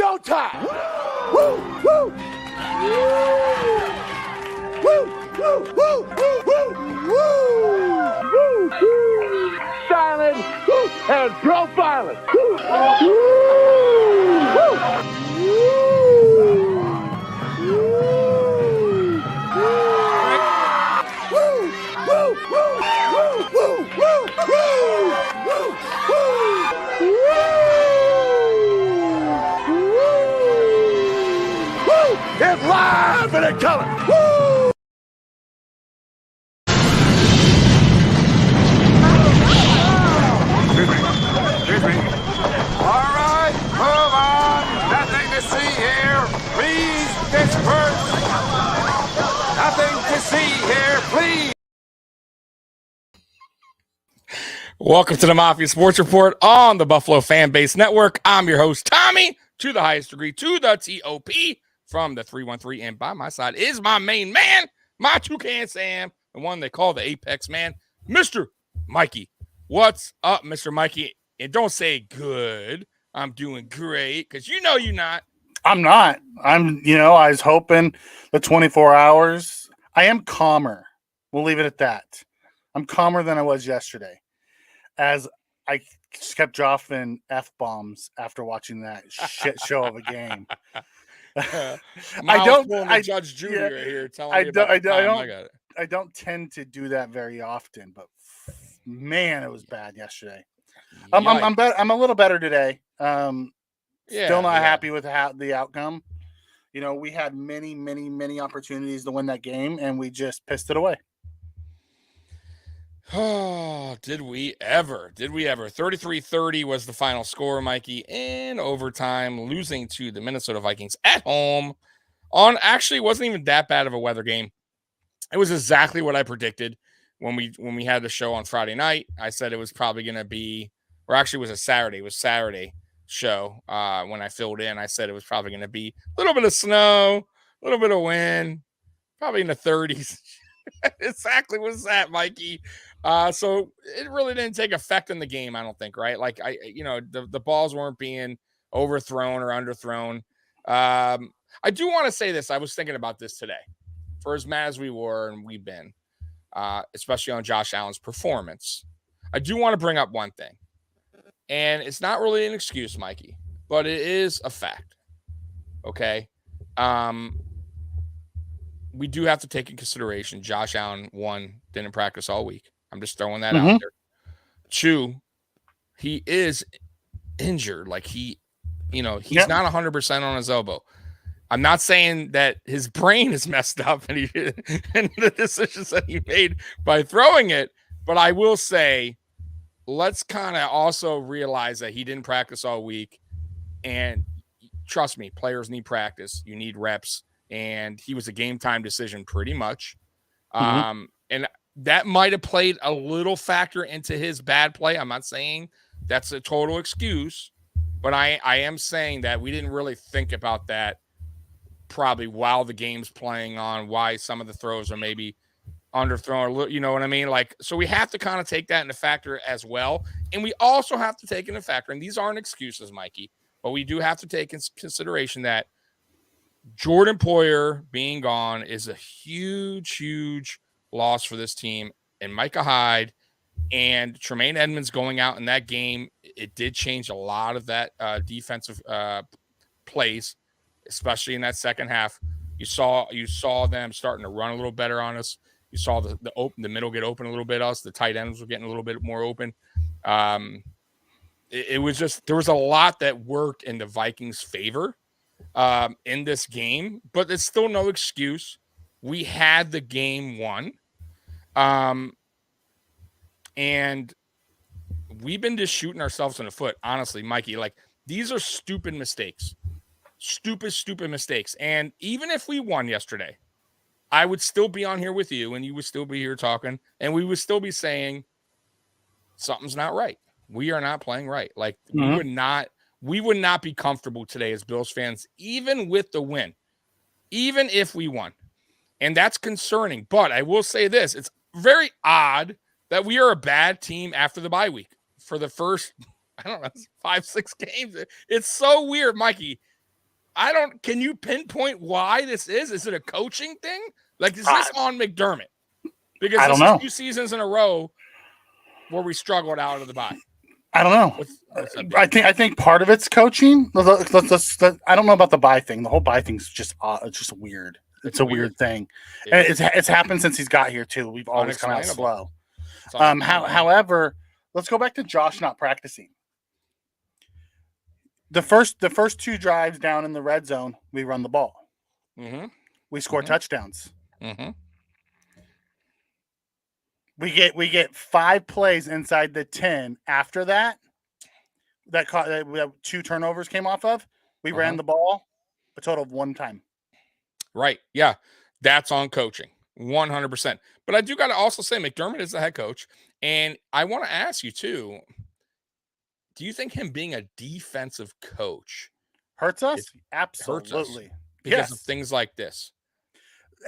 showtime. Woo, woo. Woo, woo, woo, woo, woo, woo, woo. Silent and profiling. Woo, it's live and in color. Woo! Excuse me. All right, move on. Nothing to see here. Please disperse. Nothing to see here. Please. Welcome to the Mafia Sports Report on the Buffalo Fan Base Network. I'm your host, Tommy, to the highest degree, to the T.O.P. from the 313. And by my side is my main man, my Toucan Sam, the one they call the Apex Man, Mr. Mikey. What's up, Mr. Mikey? And don't say good. I'm doing great, because you know you're not. I'm not. I was hoping the 24 hours. I am calmer. We'll leave it at that. I'm calmer than I was yesterday, as I just kept dropping F-bombs after watching that shit show of a game. Judge Junior here telling me about I don't tend to do that very often, but man, it was bad yesterday. I'm a little better today. Still not happy with the outcome. You know, we had many opportunities to win that game, and we just pissed it away. Oh, did we ever? 33-30 was the final score, Mikey, in overtime, losing to the Minnesota Vikings at home on actually wasn't even that bad of a weather game. It was exactly what I predicted when we had the show on Friday night. I said it was probably going to be, or actually it was Saturday. It was Saturday show when I filled in. I said it was probably going to be a little bit of snow, a little bit of wind, probably in the 30s. Exactly was that, Mikey. So it really didn't take effect in the game, I don't think, right? Like the balls weren't being overthrown or underthrown. I do want to say this. I was thinking about this today. For as mad as we were and we've been, especially on Josh Allen's performance, I do want to bring up one thing. And it's not really an excuse, Mikey, but it is a fact. Okay? We do have to take in consideration Josh Allen, one, didn't practice all week. I'm just throwing that out there. Two, he is injured. Like he's not 100% on his elbow. I'm not saying that his brain is messed up and the decisions that he made by throwing it, but I will say, let's kind of also realize that he didn't practice all week. And trust me, players need practice. You need reps. And he was a game time decision pretty much. And that might have played a little factor into his bad play. I'm not saying that's a total excuse, but I am saying that we didn't really think about that probably while the game's playing on, why some of the throws are maybe underthrown, you know what I mean? Like, so we have to kind of take that into factor as well. And we also have to take into factor, and these aren't excuses, Mikey, but we do have to take into consideration that Jordan Poyer being gone is a huge loss for this team. And Micah Hyde and Tremaine Edmonds going out in that game, it did change a lot of that defensive plays, especially in that second half. You saw them starting to run a little better on us. You saw the middle get open a little bit. The tight ends were getting a little bit more open. It was just, there was a lot that worked in the Vikings' favor in this game, but it's still no excuse. We had the game won. And we've been just shooting ourselves in the foot, honestly, Mikey. Like, these are stupid mistakes. Stupid mistakes. And even if we won yesterday, I would still be on here with you, and you would still be here talking, and we would still be saying something's not right. We are not playing right. Like, we would not be comfortable today as Bills fans, even with the win, even if we won. And that's concerning. But I will say this, it's very odd that we are a bad team after the bye week for the first, 5-6 games. It's so weird, Mikey. Can you pinpoint why this is? Is it a coaching thing? Like, is this on McDermott? Because I don't this know. is 2 seasons in a row where we struggled out of the bye. I don't know. What's that I think part of it's coaching. I don't know about the bye thing. The whole bye thing's just weird. It's a weird thing. And it's happened since he's got here too. We've always come out slow. However, let's go back to Josh not practicing. The first 2 drives down in the red zone, we run the ball. Mm-hmm. We score touchdowns. Mm-hmm. We get 5 plays inside the 10. After that 2 turnovers came off of. We ran the ball a total of 1 time. Right. Yeah. That's on coaching. 100%. But I do got to also say McDermott is the head coach. And I want to ask you too, do you think him being a defensive coach hurts us? Absolutely. Hurts us because of things like this.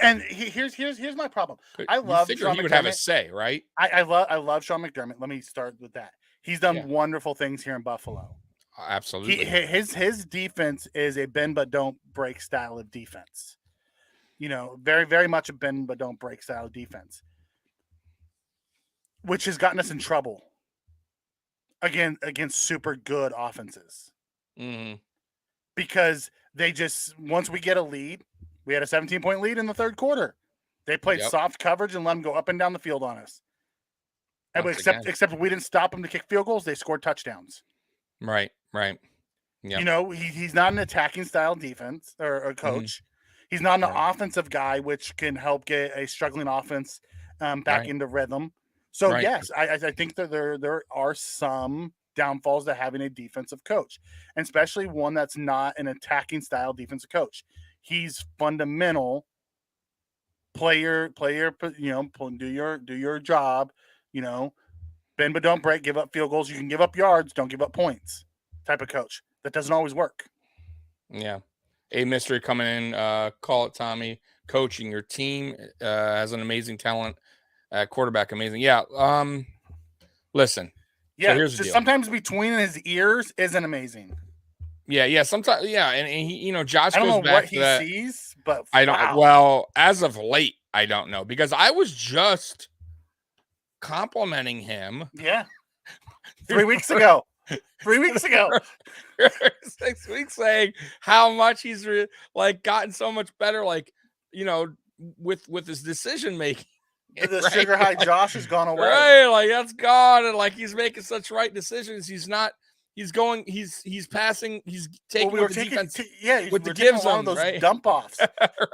And here's my problem. I love Sean McDermott. He would have a say, right? I love Sean McDermott. Let me start with that. He's done wonderful things here in Buffalo. Absolutely. His defense is a bend but don't break style of defense. Very, very much a bend but don't break style of defense, which has gotten us in trouble against super good offenses. Mm-hmm. Because they just, once we get a lead, we had a 17-point lead in the third quarter. They played soft coverage and let them go up and down the field on us. Except we didn't stop them to kick field goals. They scored touchdowns. Right. Yeah. He's not an attacking style defense or coach. Mm-hmm. He's not an offensive guy, which can help get a struggling offense back into rhythm. So yes, I think that there are some downfalls to having a defensive coach, and especially one that's not an attacking style defensive coach. He's fundamental. Player. Do your job. Bend but don't break. Give up field goals. You can give up yards. Don't give up points. Type of coach. That doesn't always work. Yeah. A mystery coming in. Call it Tommy. Coaching your team has an amazing talent. Quarterback, amazing. Yeah. Listen. Yeah. So here's the deal. Sometimes between his ears isn't amazing. Yeah. Sometimes. Yeah. And he, Josh. I don't goes know back what to he that. sees, but I don't. Wow. Well, as of late, I don't know, because I was just complimenting him. Yeah. 3 weeks ago. 3 weeks ago. 6 weeks, saying how much he's gotten so much better, with his decision making. The sugar high Josh has gone away. Right, that's gone, and he's making such right decisions. He's not. He's going. He's passing. He's taking the defense. With the give zone, those right? Dump offs.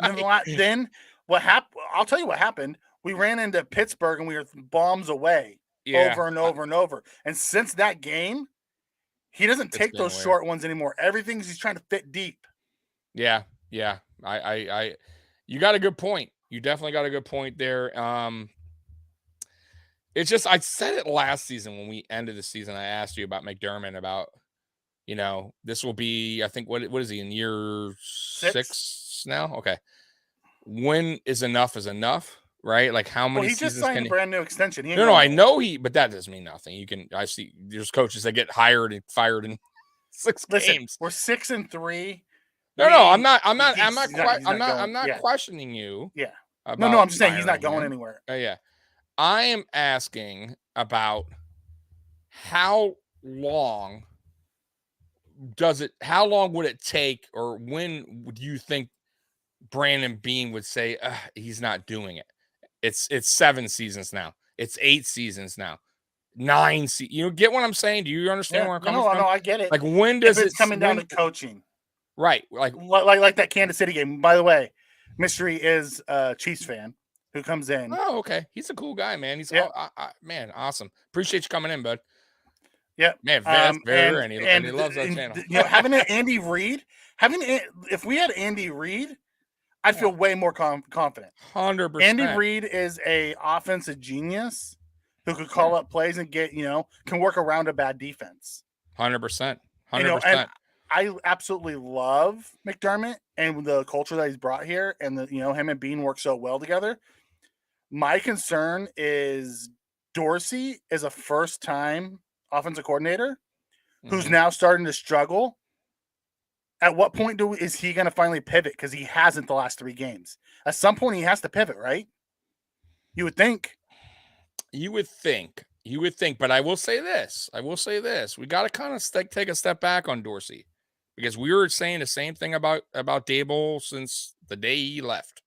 Right. Then what happened? I'll tell you what happened. We ran into Pittsburgh and we were bombs away over and over and over. And since that game, he doesn't take those short ones anymore. Everything's he's trying to fit deep. Yeah. I you got a good point. You definitely got a good point there. It's just, I said it last season when we ended the season. I asked you about McDermott, about, this will be, I think, what is he in year 6 now? Okay. When is enough, right? Like, how many seasons he just signed a brand new extension. No, I know but that doesn't mean nothing. I see there's coaches that get hired and fired in 6 games. We're 6-3. No, I'm not questioning you. Yeah. No, I'm just saying he's not going anywhere. Yeah. I am asking about how long would it take, or when would you think Brandon Beane would say he's not doing it? It's 7 seasons now. It's 8 seasons now. 9 seasons. You get what I'm saying? Do you understand where I'm coming from? No, I get it. Like, when does it's coming down to coaching? Right. Like that Kansas City game. By the way, Mystery is a Chiefs fan who comes in. Oh, okay. He's a cool guy, man. He's man, awesome. Appreciate you coming in, bud. Yeah, man. And he loves our channel. Having an Andy Reid, if we had Andy Reid, I'd feel way more confident. 100%. Andy Reid is a offensive genius who could call up plays and get can work around a bad defense. 100%. 100%. And I absolutely love McDermott and the culture that he's brought here, and him and Beane work so well together. My concern is Dorsey is a first-time offensive coordinator who's now starting to struggle At what point is he going to finally pivot? Because he hasn't the last 3 games. At some point, he has to pivot, right? You would think. You would think. But I will say this. We got to kind of take a step back on Dorsey, because we were saying the same thing about Daboll since the day he left.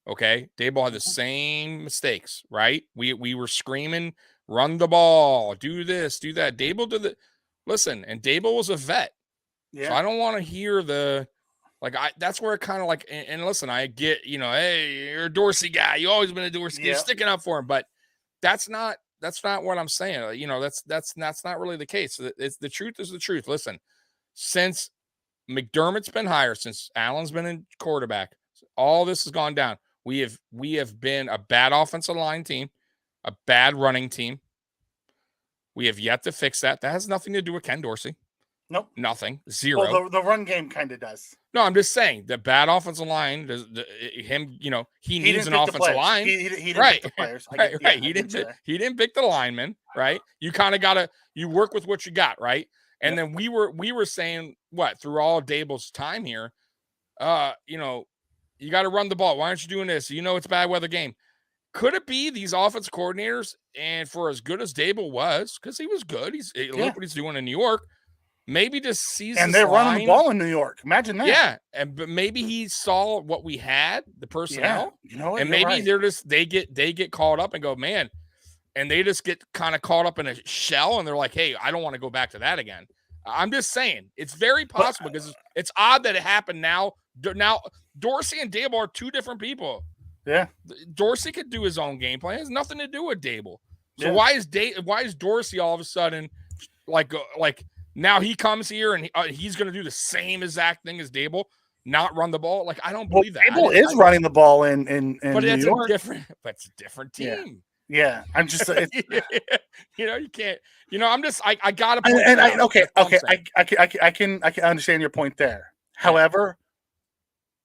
Okay, Daboll had the same mistakes, right? We were screaming, run the ball, do this, do that. Daboll did listen, and Daboll was a vet. Yeah. So I don't want to hear that's where it kind of and listen, I get, hey, you're a Dorsey guy. You always been a Dorsey. You're sticking up for him, but that's not what I'm saying. That's not really the case. The truth is the truth. Listen, since McDermott's been hired, since Allen's been in quarterback, all this has gone down. We have been a bad offensive line team, a bad running team. We have yet to fix that. That has nothing to do with Ken Dorsey. Nope. Nothing. Zero. Well, the run game kind of does. No, I'm just saying the bad offensive line. He needs an offensive line. He didn't pick the players. Right. He didn't pick the linemen. Right. You kind of you work with what you got. Right. And then we were saying through all Daboll's time here, you got to run the ball. Why aren't you doing this? It's a bad weather game. Could it be these offensive coordinators? And for as good as Daboll was, because he was good, look what he's doing in New York. Maybe just sees and they're running the ball in New York. Imagine that. Yeah, but maybe he saw what we had, the personnel, and maybe they get caught up and go, man, and they just get kind of caught up in a shell, and they're like, hey, I don't want to go back to that again. I'm just saying it's very possible because it's odd that it happened now. Now Dorsey and Daboll are 2 different people. Yeah, Dorsey could do his own game plan. It has nothing to do with Daboll. So why is Dorsey all of a sudden like now he comes here and he's going to do the same exact thing as Daboll, not run the ball? Like, I don't believe that. Daboll is running the ball in but New York. It's a different team. Yeah. I'm just you can't. I'm just I gotta. I can understand your point there. However,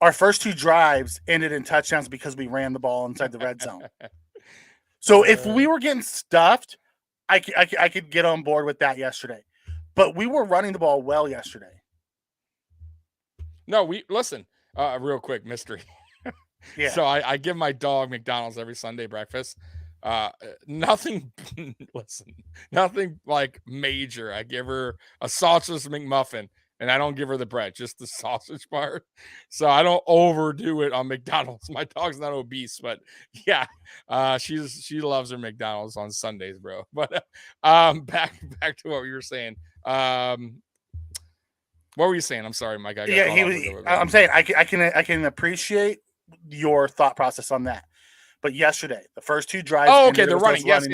our first 2 drives ended in touchdowns because we ran the ball inside the red zone. So if we were getting stuffed, I could get on board with that yesterday. But we were running the ball well yesterday. No, listen, real quick, mystery. Yeah. So I give my dog McDonald's every Sunday breakfast. Nothing like major. I give her a sausage McMuffin, and I don't give her the bread, just the sausage part. So I don't overdo it on McDonald's. My dog's not obese, but yeah, she loves her McDonald's on Sundays, bro. But back to what you were saying. What were you saying? I'm sorry, Mike. I'm saying I can appreciate your thought process on that. But yesterday, the first 2 drives. Oh, okay, they're running. Yes.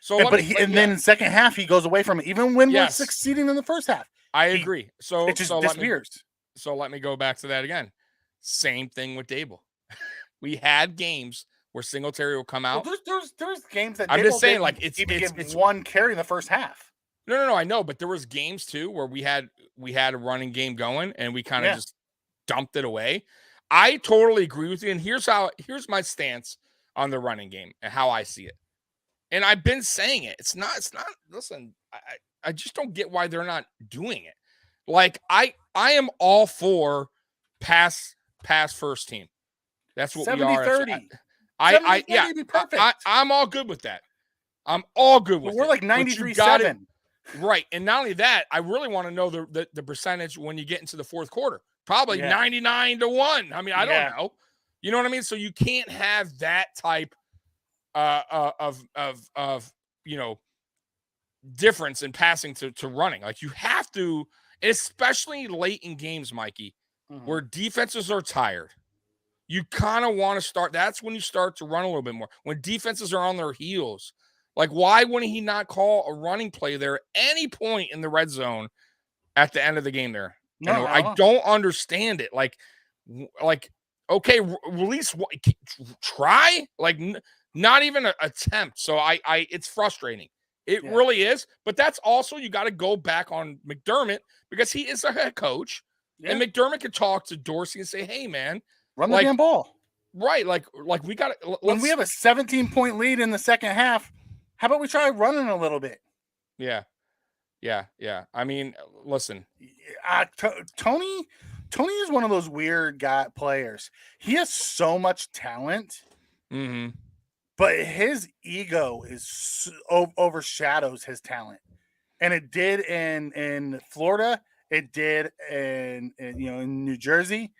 So, then in the second half, he goes away from it, even when we're succeeding in the first half. I agree. So it just disappears. Let me go back to that again. Same thing with Daboll. We had games where Singletary will come out. Well, there's games that I'm Daboll just saying, like it's 1 carry in the first half. No, I know, but there was games too where we had a running game going and we kind of just dumped it away. I totally agree with you, and here's my stance on the running game and how I see it. And I've been saying it. It's not. Listen, I just don't get why they're not doing it. Like I am all for pass first team. That's what 70, we are. 30. I'm all good with that. I'm all good with it. We're like 93-7. Right. And not only that, I really want to know the percentage when you get into the fourth quarter. Probably 99-1. I mean, I don't know. You know what I mean? So you can't have that type of difference in passing to running. Like you have to, especially late in games, Mikey, where defenses are tired. You kind of want to start. That's when you start to run a little bit more. When defenses are on their heels. Like, why wouldn't he not call a running play there at any point in the red zone at the end of the game there? No, I don't understand it. Like, okay, release, try, like, not even an attempt. So it's frustrating. It really is. But that's also, you got to go back on McDermott because he is a head coach. Yeah. And McDermott could talk to Dorsey and say, hey, man, run the damn ball. Right. Like we got to. When we have a 17-point lead in the second half, how about we try running a little bit? Yeah. Yeah. I mean, listen. Tony is one of those weird players. He has so much talent, but his ego overshadows his talent. And it did in Florida. It did in New Jersey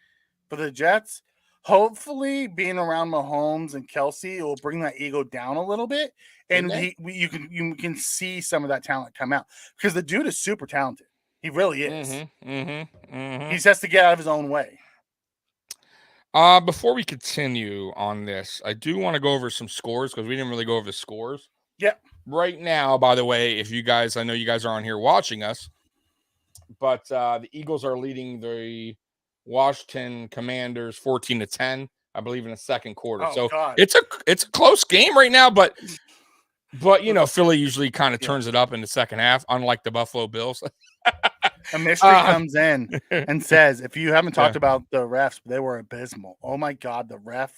for the Jets. Hopefully, being around Mahomes and Kelsey will bring that ego down a little bit, and you can see some of that talent come out because the dude is super talented. He really is. He just has to get out of his own way. Before we continue on this, I do want to go over some scores because we didn't really go over the scores. Yeah. Right now, by the way, I know you guys are on here watching us, but the Eagles are leading the Washington Commanders 14-10, I believe, in the second quarter. Oh, so God. it's a close game right now, but Philly usually kind of turns it up in the second half, unlike the Buffalo Bills. A mystery comes in and says, if you haven't talked about the refs, they were abysmal. Oh my God, the refs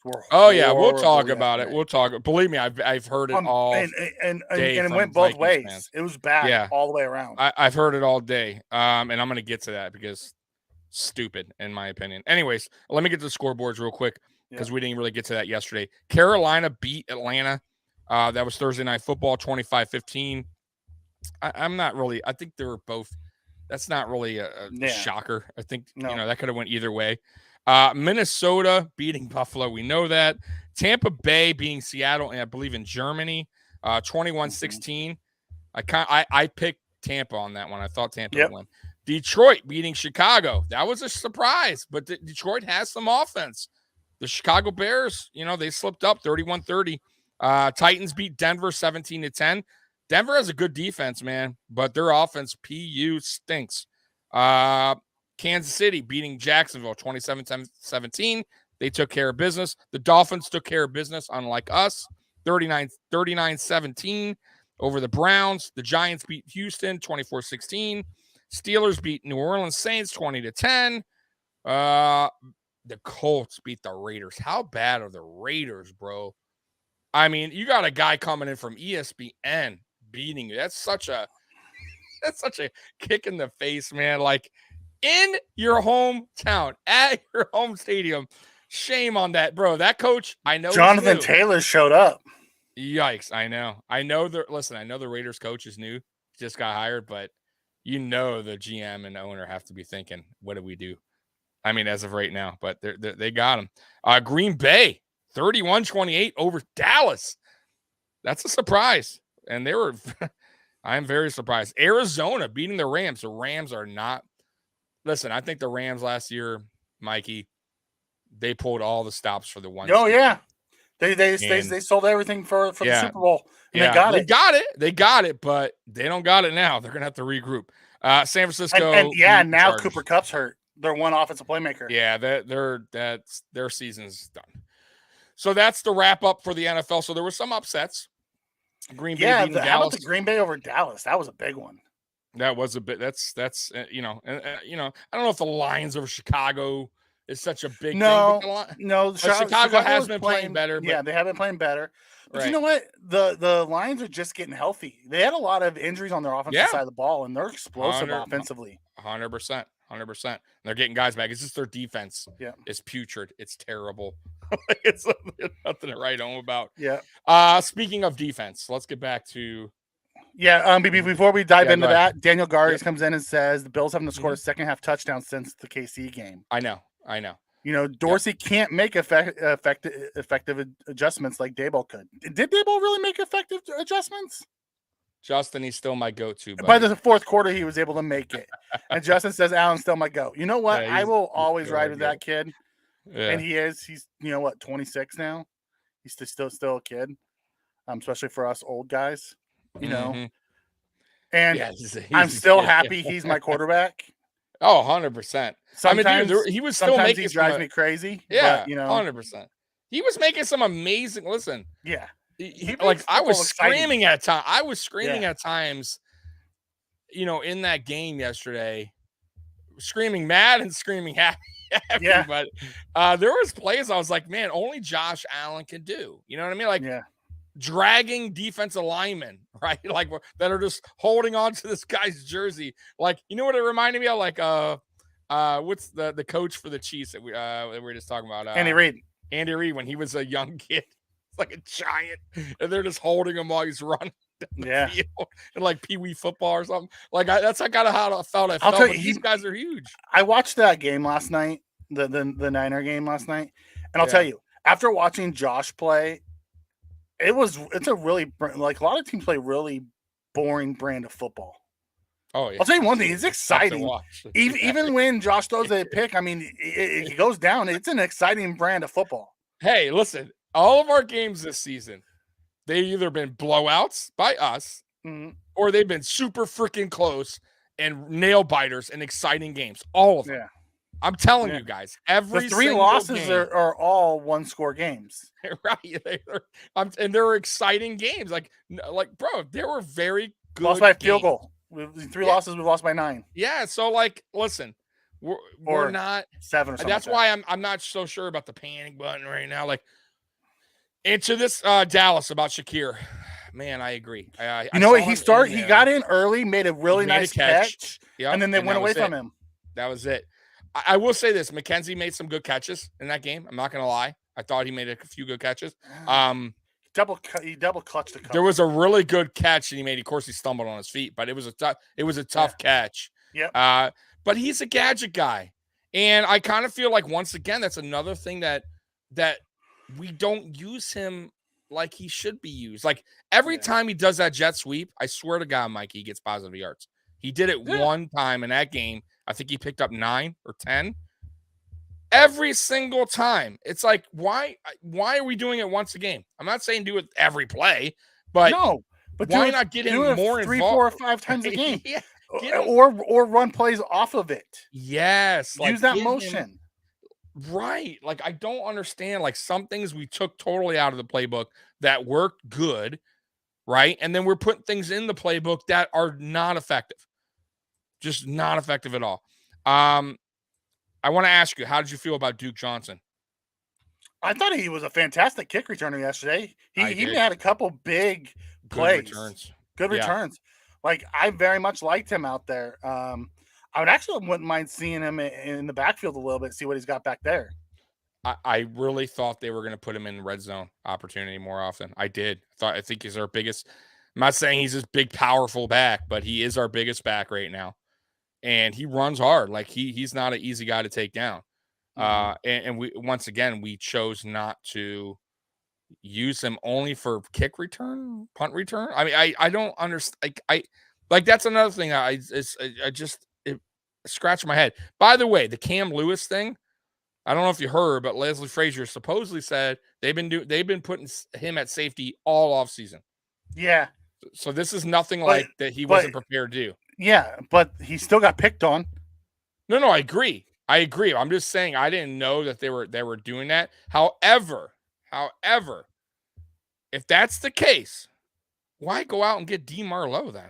were we'll talk about it. We'll talk. Believe me, I've heard it all and it went both ways. Fans. It was bad all the way around. I've heard it all day. And I'm gonna get to that because stupid, in my opinion. Anyways, let me get to the scoreboards real quick because we didn't really get to that yesterday. Carolina beat Atlanta. That was Thursday Night Football, 25-15. I'm not really. I think they were both. That's not really a shocker. I think that could have went either way. Minnesota beating Buffalo. We know that. Tampa Bay beating Seattle, and I believe in Germany, 21-16. I picked Tampa on that one. I thought Tampa would win. Detroit beating Chicago. That was a surprise, but Detroit has some offense. The Chicago Bears, they slipped up 31-30. Titans beat Denver 17-10. Denver has a good defense, man, but their offense, PU, stinks. Kansas City beating Jacksonville 27-17. They took care of business. The Dolphins took care of business, unlike us, 39-17 over the Browns. The Giants beat Houston 24-16. Steelers beat New Orleans Saints 20-10. The Colts beat the Raiders. How bad are the Raiders, bro? I mean, you got a guy coming in from ESPN beating you. That's such a kick in the face, man. Like, in your hometown, at your home stadium. Shame on that, bro. That coach, I know. Jonathan Taylor showed up. Yikes. I know. I know the Raiders coach is new. Just got hired, but the GM and owner have to be thinking, what do we do? I mean, as of right now, but they got him. Green Bay, 31-28 over Dallas. That's a surprise. And I'm very surprised. Arizona beating the Rams. The Rams are not. Listen, I think the Rams last year, Mikey, they pulled all the stops for the one. Oh, yeah. They sold everything for the Super Bowl. And they got it. They got it, but they don't got it now. They're going to have to regroup. San Francisco. And now Chargers. Cooper Kupp's hurt. They're one offensive playmaker. Yeah, their season's done. So that's the wrap up for the NFL. So there were some upsets. Green Bay beating Dallas. How about the Green Bay over Dallas? That was a big one. That was a bit. That's I don't know if the Lions over Chicago is such a big thing. No. Chicago has been playing better. But, they have been playing better. But you know what? The Lions are just getting healthy. They had a lot of injuries on their offensive side of the ball, and they're explosive offensively. 100%. They're getting guys back. It's just their defense is putrid. It's terrible. It's nothing to write home about. Yeah. Speaking of defense, let's get back to. Yeah. Before we dive into that, Daniel Garris comes in and says the Bills haven't scored a second half touchdown since the KC game. I know. Dorsey can't make effective adjustments like Daboll could. Did Daboll really make effective adjustments? Justin, he's still my go-to. Buddy. By the fourth quarter, he was able to make it. And Justin says, Allen's still my go. You know what? I will always ride with that kid. Yeah. And he's 26 now. He's still a kid, especially for us old guys, And I'm still happy he's my quarterback. Oh, 100%. He was still making. He drives me crazy. Yeah, 100%. He was making some amazing. Listen. Yeah. I was screaming at times. I was screaming at times, in that game yesterday, screaming mad and screaming happy. Yeah. But there was plays I was like, man, only Josh Allen can do. You know what I mean? dragging defensive linemen, right? Like that are just holding on to this guy's jersey. Like, you know what it reminded me of? Like, what's the coach for the Chiefs that we were just talking about? Andy Reid. Andy Reid, when he was a young kid, it's like a giant, and they're just holding him while he's running down the field in like Pee Wee football or something. Like that's kind of how I felt. These guys are huge. I watched that game last night, the Niner game last night, and I'll tell you, after watching Josh play, it's a really, like, a lot of teams play really boring brand of football. Oh, yeah. I'll tell you one thing, it's exciting. Even when Josh throws a pick, I mean, it goes down. It's an exciting brand of football. Hey, listen, all of our games this season, they've either been blowouts by us or they've been super freaking close and nail biters and exciting games. All of them. Yeah. I'm telling you guys, the 3 losses are all 1-score games. Right. And they're exciting games. Like, bro, they were very good. Lost by a field goal. 3 losses, we lost by 9. Yeah. So, like, listen, we're not 7 or something. That's why I'm not so sure about the panic button right now. Like, into this Dallas about Shakir. Man, I agree. He got in early, made a really nice catch, and then they went away from him. That was it. I will say this: McKenzie made some good catches in that game. I'm not going to lie. I thought he made a few good catches. He double clutched a couple. There was a really good catch that he made. Of course, he stumbled on his feet, but it was a tough catch. Yeah. But he's a gadget guy, and I kind of feel like once again that's another thing that we don't use him like he should be used. Like every time he does that jet sweep, I swear to God, Mike, he gets positive yards. He did it one time in that game. I think he picked up 9 or 10 every single time. It's like, why are we doing it once a game? I'm not saying do it every play, but why not get him more 3, involved? 4, or 5 times a game? or run plays off of it. Yes. Use that motion. Right. Like, I don't understand. Like, some things we took totally out of the playbook that worked good, right? And then we're putting things in the playbook that are not effective. Just not effective at all. I want to ask you, how did you feel about Duke Johnson? I thought he was a fantastic kick returner yesterday. He had a couple big plays. Good returns. Like, I very much liked him out there. I wouldn't mind seeing him in the backfield a little bit, see what he's got back there. I really thought they were going to put him in red zone opportunity more often. I did. I think he's our biggest. I'm not saying he's this big, powerful back, but he is our biggest back right now. And he runs hard. Like he's not an easy guy to take down. And we once again we chose not to use him only for kick return, punt return. I mean, I don't understand. Like that's another thing. I just scratch my head. By the way, the Cam Lewis thing. I don't know if you heard, but Leslie Frazier supposedly said they've been putting him at safety all off season. Yeah. So this is nothing like that he wasn't prepared to do. Yeah, but he still got picked on. No, I agree. I'm just saying I didn't know that they were doing that. However, if that's the case, why go out and get D Marlowe then?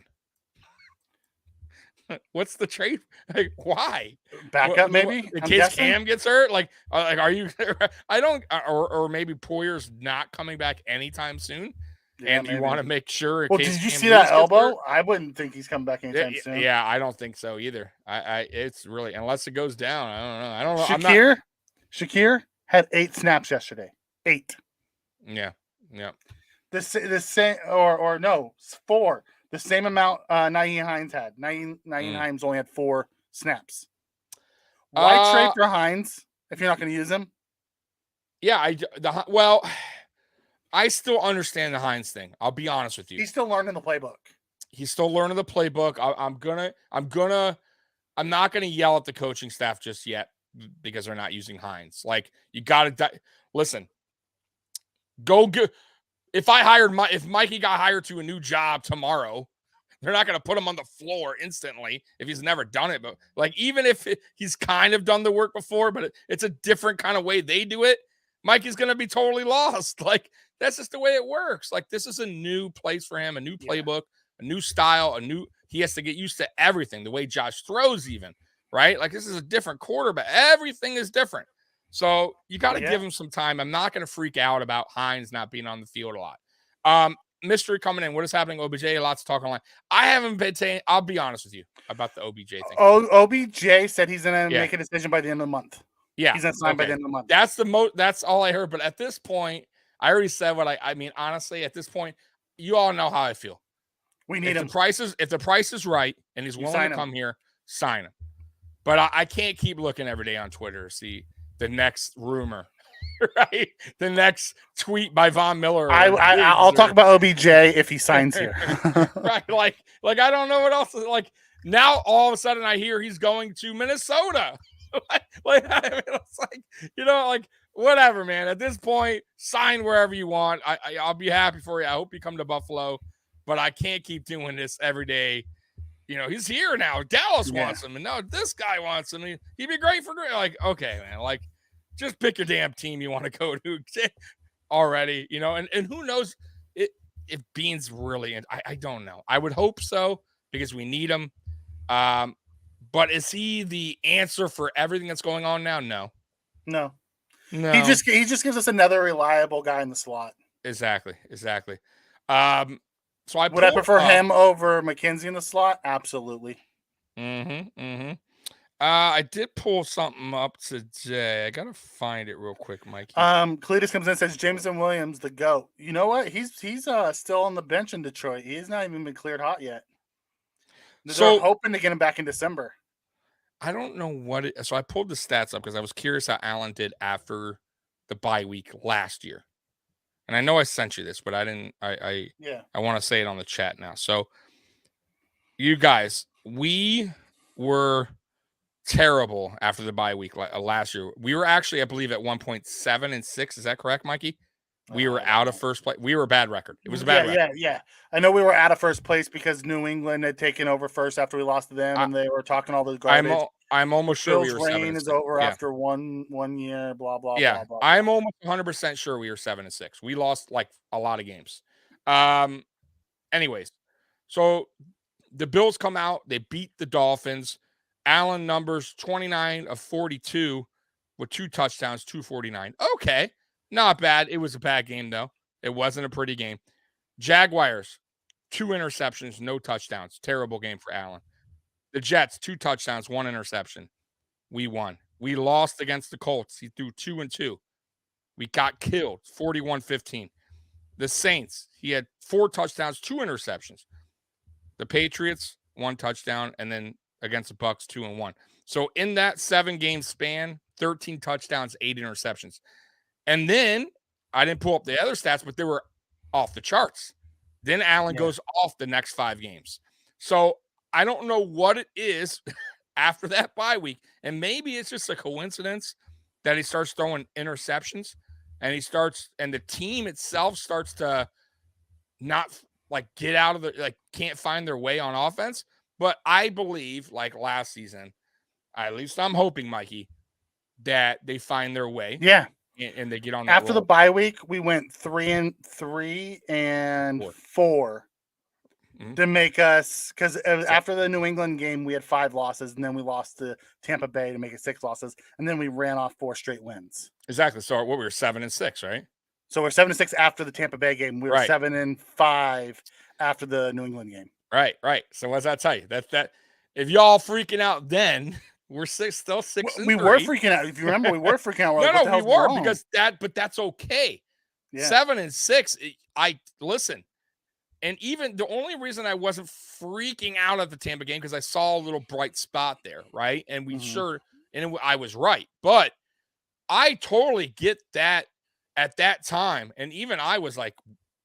What's the trade? Like, why? Backup maybe? In case Cam gets hurt? Like are you? I don't. Or maybe Poyer's not coming back anytime soon. Yeah, and you want to make sure. Well, did you see that elbow? I wouldn't think he's coming back anytime soon. Yeah, I don't think so either. It's really, unless it goes down. I don't know. Shakir had 8 snaps yesterday. 8. Yeah. The same, or no, 4. The same amount Nyheim Hines had. Nyheim Hines only had 4 snaps. Why trade for Hines if you're not going to use him? Yeah, I still understand the Hines thing. I'll be honest with you. He's still learning the playbook. I'm not gonna yell at the coaching staff just yet because they're not using Hines. Like, you gotta listen. If Mikey got hired to a new job tomorrow, they're not gonna put him on the floor instantly if he's never done it. But like, even if he's kind of done the work before, but it's a different kind of way they do it, Mikey's gonna be totally lost. Like, that's just the way it works. Like, this is a new place for him, a new playbook, a new style, he has to get used to everything, the way Josh throws even, right? Like, this is a different quarterback. Everything is different. So you got to give him some time. I'm not going to freak out about Hines not being on the field a lot. Mystery coming in. What is happening, OBJ? Lots of talk online. I haven't been saying. I'll be honest with you about the OBJ thing. OBJ said he's going to make a decision by the end of the month. Yeah, he's going to sign by the end of the month. That's That's all I heard. But at this point, I already said what I mean. Honestly, at this point, you all know how I feel. We need him. If the price is right and he's willing to come here, sign him. But I can't keep looking every day on Twitter to see the next rumor. Right, the next tweet by Von Miller. I'll talk about OBJ if he signs here. Right, like I don't know what else. Like now, all of a sudden, I hear he's going to Minnesota. I mean, it's like like whatever, man. At this point, sign wherever you want. I'll be happy for you. I hope you come to Buffalo, but I can't keep doing this every day. He's here now. Dallas wants him, and now this guy wants him. He'd be great for like okay, man. Like. Just pick your damn team you want to go to already, and who knows if Bean's really, I don't know. I would hope so because we need him. But is he the answer for everything that's going on now? No. He just gives us another reliable guy in the slot. Exactly. So would I prefer him over McKenzie in the slot? Absolutely. I did pull something up today. I gotta find it real quick, Mikey. Cletus comes in and says Jameson Williams, the GOAT. You know what? He's still on the bench in Detroit. He has not even been cleared hot yet. They're hoping to get him back in December. I don't know so I pulled the stats up because I was curious how Allen did after the bye week last year. And I know I sent you this, but I didn't. I want to say it on the chat now. So, you guys, we were terrible after the bye week last year. We were actually, I believe, at 1.7-6. Is that correct, Mikey? We were out of first place. We were a bad record. It was a bad record. Yeah. I know we were out of first place because New England had taken over first after we lost to them, and they were talking all the garbage. I'm almost sure Bill's we were 7-6. reign is over after one year. Blah blah. Yeah, blah, blah, I'm almost 100% sure we were 7-6. We lost like a lot of games. Anyways, so the Bills come out. They beat the Dolphins. Allen numbers 29 of 42 with 2 touchdowns, 249. Okay, not bad. It was a bad game, though. It wasn't a pretty game. Jaguars, 2 interceptions, no touchdowns. Terrible game for Allen. The Jets, 2 touchdowns, 1 interception. We won. We lost against the Colts. He threw 2 and 2. We got killed, 41-15. The Saints, he had 4 touchdowns, 2 interceptions. The Patriots, 1 touchdown, and then against the Bucks, 2 and 1. So in that 7-game span, 13 touchdowns, 8 interceptions. And then I didn't pull up the other stats, but they were off the charts. Then Allen goes off the next 5 games. So I don't know what it is after that bye week. And maybe it's just a coincidence that he starts throwing interceptions and the team itself starts to not get out of can't find their way on offense. But I believe, like last season, at least I'm hoping, Mikey, that they find their way. Yeah. And they get on after the bye week. We went 3-3 and 4 to make us, because after the New England game we had 5 losses, and then we lost to Tampa Bay to make it 6 losses, and then we ran off 4 straight wins. Exactly. So we were 7-6, right? So we're 7-6 after the Tampa Bay game. We were 7-5 after the New England game. Right. So what does that tell you? That if y'all freaking out then. We're still 6-3. We were freaking out. If you remember, we were freaking out. No, we were wrong? But that's okay. Yeah. 7-6. I listen, and even the only reason I wasn't freaking out at the Tampa game because I saw a little bright spot there, right? And I was right, but I totally get that at that time, and even I was like,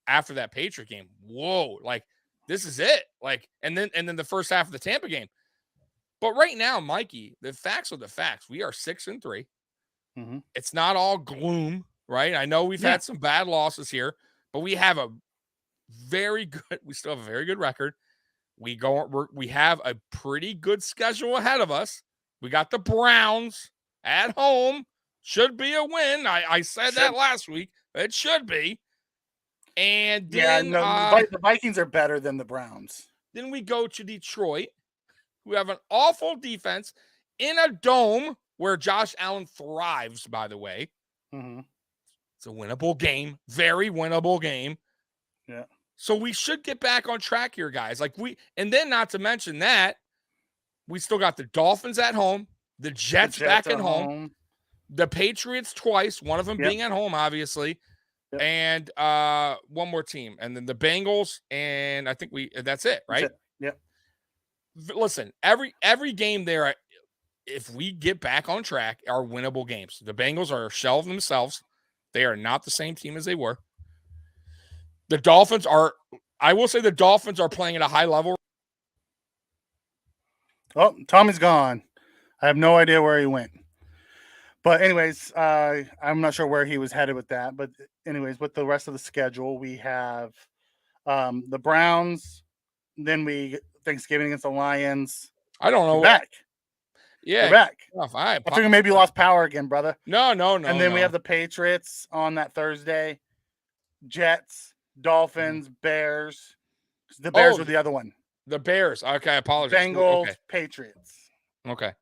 after that Patriot game, whoa, like this is it, like, and then the first half of the Tampa game. But right now, Mikey, the facts are the facts. We are 6-3. Mm-hmm. It's not all gloom, right? I know we've had some bad losses here, but we have we still have a very good record. We have a pretty good schedule ahead of us. We got the Browns at home. Should be a win. I said that last week. It should be. And then the Vikings are better than the Browns. Then we go to Detroit, who have an awful defense in a dome where Josh Allen thrives, by the way. Mm-hmm. It's a winnable game, very winnable game. Yeah. So we should get back on track here, guys. And then not to mention that we still got the Dolphins at home, the Jets back at home, the Patriots twice, one of them being at home, obviously, and one more team, and then the Bengals, and I think that's it, right? Yep. Listen, every game there, if we get back on track, are winnable games. The Bengals are a shell of themselves. They are not the same team as they were. The Dolphins are, I will say the Dolphins are playing at a high level. Oh, Tommy's gone. I have no idea where he went. But anyways, I'm not sure where he was headed with that. But anyways, with the rest of the schedule, we have the Browns. Then Thanksgiving against the Lions. I don't know. We're back. Yeah. We're back. I figure maybe you lost power again, brother. No. And then we have the Patriots on that Thursday. Jets, Dolphins, Bears. The Bears were the other one. The Bears. Okay, I apologize. Bengals, Patriots. Okay.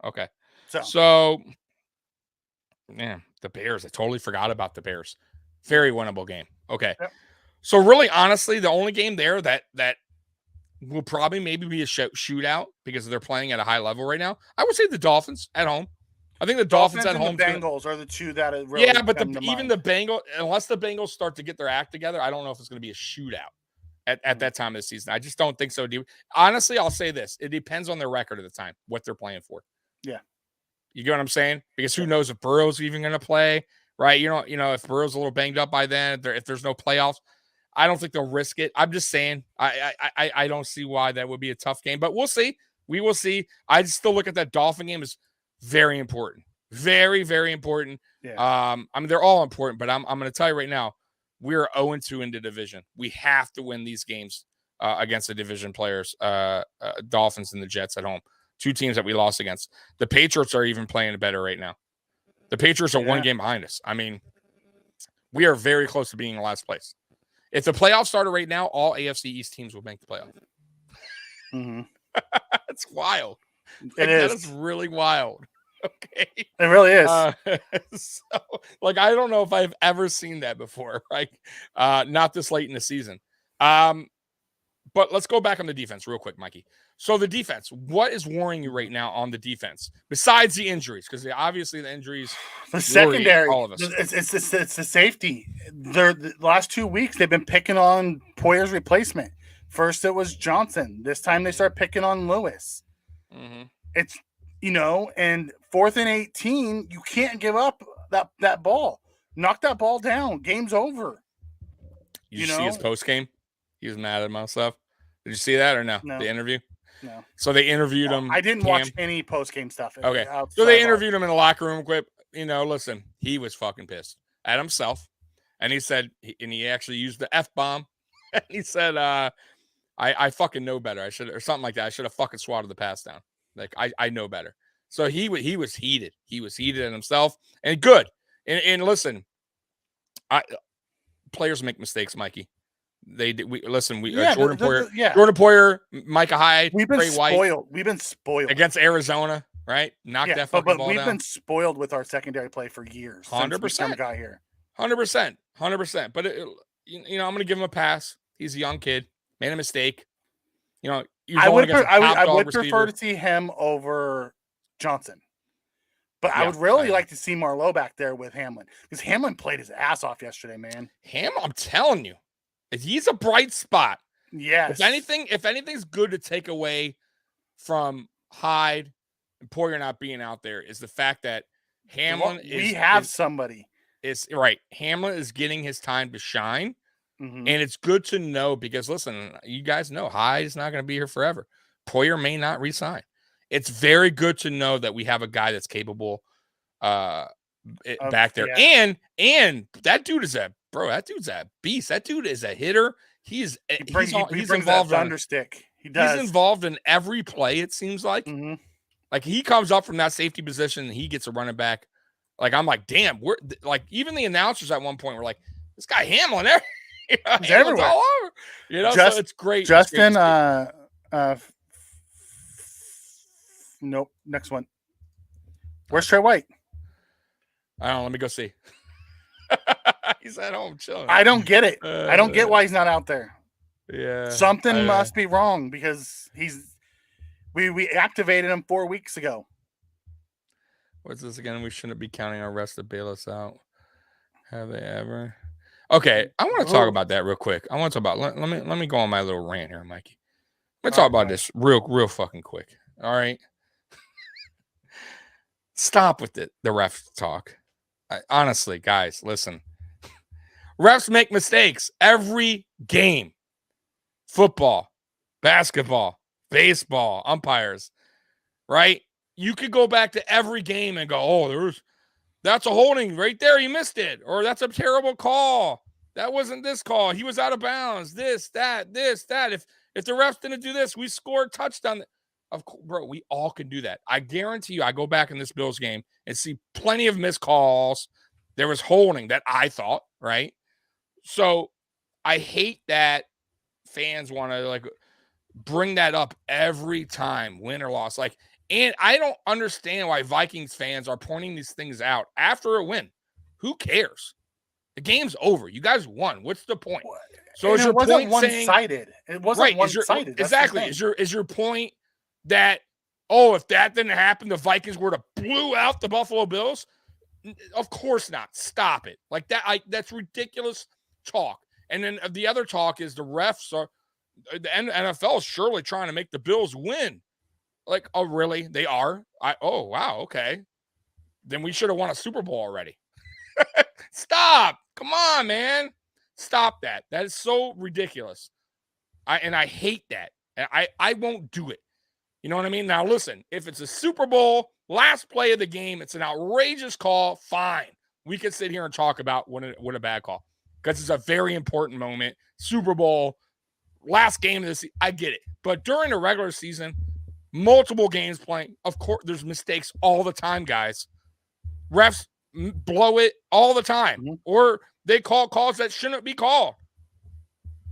So, yeah, the Bears. I totally forgot about the Bears. Very winnable game. Okay. Yep. So really, honestly, the only game there that will probably maybe be a shootout because they're playing at a high level right now, I would say the Dolphins at home. I think the Dolphins at home. The Bengals are the two that are really but even the Bengals, unless the Bengals start to get their act together, I don't know if it's going to be a shootout at that time of the season. I just don't think so. Honestly, I'll say this: it depends on their record at the time, what they're playing for. Yeah, you get what I'm saying? Because who knows if Burrow's even going to play, right? You know, if Burrow's a little banged up by then, if there's no playoffs, I don't think they'll risk it. I'm just saying, I don't see why that would be a tough game, but we'll see. We will see. I still look at that Dolphin game as very important. Very, very important. Yeah. I mean, they're all important, but I'm going to tell you right now, we're 0-2 in the division. We have to win these games against the division players, Dolphins and the Jets at home. Two teams that we lost against. The Patriots are even playing better right now. The Patriots are one game behind us. I mean, we are very close to being in last place. If the playoffs started right now, all AFC East teams will make the playoff. Mm-hmm. It's wild. That is really wild. Okay. It really is. So, I don't know if I've ever seen that before. Not this late in the season. But let's go back on the defense real quick, Mikey. So the defense, what is worrying you right now on the defense besides the injuries? Because obviously the injuries, the secondary, all of us. It's the safety. The last 2 weeks they've been picking on Poyer's replacement. First it was Johnson. This time they start picking on Lewis. Mm-hmm. It's and 4th and 18, you can't give up that ball. Knock that ball down. Game's over. You see his post game? He was mad at himself. Did you see that or no? The interview? No. So they interviewed him. I didn't watch any post game stuff. Okay. So they interviewed him in the locker room. Listen, he was fucking pissed at himself. And he said, and he actually used the F-bomb. And he said, I fucking know better. I should, or something like that. I should have fucking swatted the pass down. I know better. So he was heated. He was heated at himself, and good. And listen, players make mistakes, Mikey. Jordan Poyer, Micah Hyde, we've been spoiled. We've been spoiled against Arizona, right? Knock that fucking ball down. But we've been spoiled with our secondary play for years. 100%. Got here. 100%. But I'm going to give him a pass. He's a young kid, made a mistake. I would prefer to see him over Johnson. But I would really like to see Marlowe back there with Hamlin, because Hamlin played his ass off yesterday, man. I'm telling you, he's a bright spot. Yes. If anything's good to take away from Hyde and Poyer not being out there is the fact that Hamlin somebody. It's right. Hamlin is getting his time to shine. Mm-hmm. And it's good to know because, listen, you guys know Hyde is not going to be here forever. Poyer may not resign. It's very good to know that we have a guy that's capable back there. Yeah. And that dude is that dude's a beast. That dude is a hitter. He's involved that thunderstick. He does. He's involved in every play, it seems like. Mm-hmm. Like, he comes up from that safety position and he gets a running back. Like, I'm like, damn, we're like, even the announcers at one point were like, this guy Hamlin there. He's everywhere. All over. So it's great. Justin, nope. Next one. Where's Trey White? I don't know. Let me go see. He's at home chilling. I don't get it. I don't get why he's not out there. Yeah. Something must be wrong because we activated him 4 weeks ago. What's this again? We shouldn't be counting our refs to bail us out. Have they ever? Okay, I want to talk about that real quick. I want to talk about. Let me go on my little rant here, Mikey. Let me talk about this real fucking quick. All right. Stop with the ref talk. Honestly, guys, listen. Refs make mistakes every game. Football, basketball, baseball, umpires, right? You could go back to every game and go, oh, that's a holding right there. He missed it. Or that's a terrible call. That wasn't this call. He was out of bounds. This, that. If the refs didn't do this, we scored a touchdown. Of course, bro, we all can do that. I guarantee you, I go back in this Bills game and see plenty of missed calls. There was holding that I thought, right? So I hate that fans want to like bring that up every time, win or loss. Like, and I don't understand why Vikings fans are pointing these things out after a win. Who cares? The game's over. You guys won. What's the point? So is your point one-sided? It wasn't one-sided. Exactly. Is your point that, if that didn't happen, the Vikings were to blew out the Buffalo Bills? Of course not. Stop it. Like that. That's ridiculous talk. And then the other talk is the refs are the NFL is surely trying to make the Bills win. Like, oh, really? They are? Wow. Okay. Then we should have won a Super Bowl already. Stop. Come on, man. Stop that. That is so ridiculous. I hate that. And I won't do it. You know what I mean? Now, listen, if it's a Super Bowl, last play of the game, it's an outrageous call, fine. We can sit here and talk about what a bad call. Because it's a very important moment. Super Bowl, last game of the season. I get it. But during the regular season, multiple games playing, of course, there's mistakes all the time, guys. Refs blow it all the time. Mm-hmm. Or they call calls that shouldn't be called.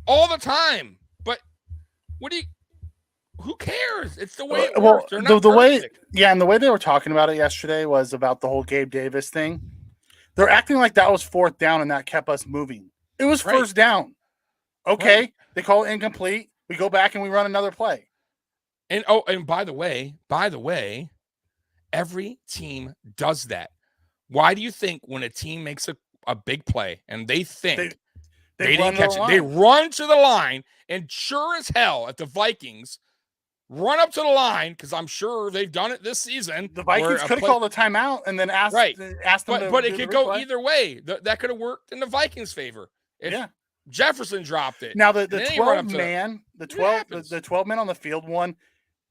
All the time. But who cares? It's the way it works. They're not perfect. And the way they were talking about it yesterday was about the whole Gabe Davis thing. They're acting like that was fourth down and that kept us moving. It was first down. Okay, They call it incomplete. We go back and we run another play. And by the way, every team does that. Why do you think when a team makes a big play and they think they didn't catch it, they run to the line, and sure as hell at the Vikings run up to the line, because I'm sure they've done it this season. The Vikings could have called a timeout and then asked them but it could go either way. That could have worked in the Vikings' favor. If Jefferson dropped it. Now the 12 man, the 12 men on the field one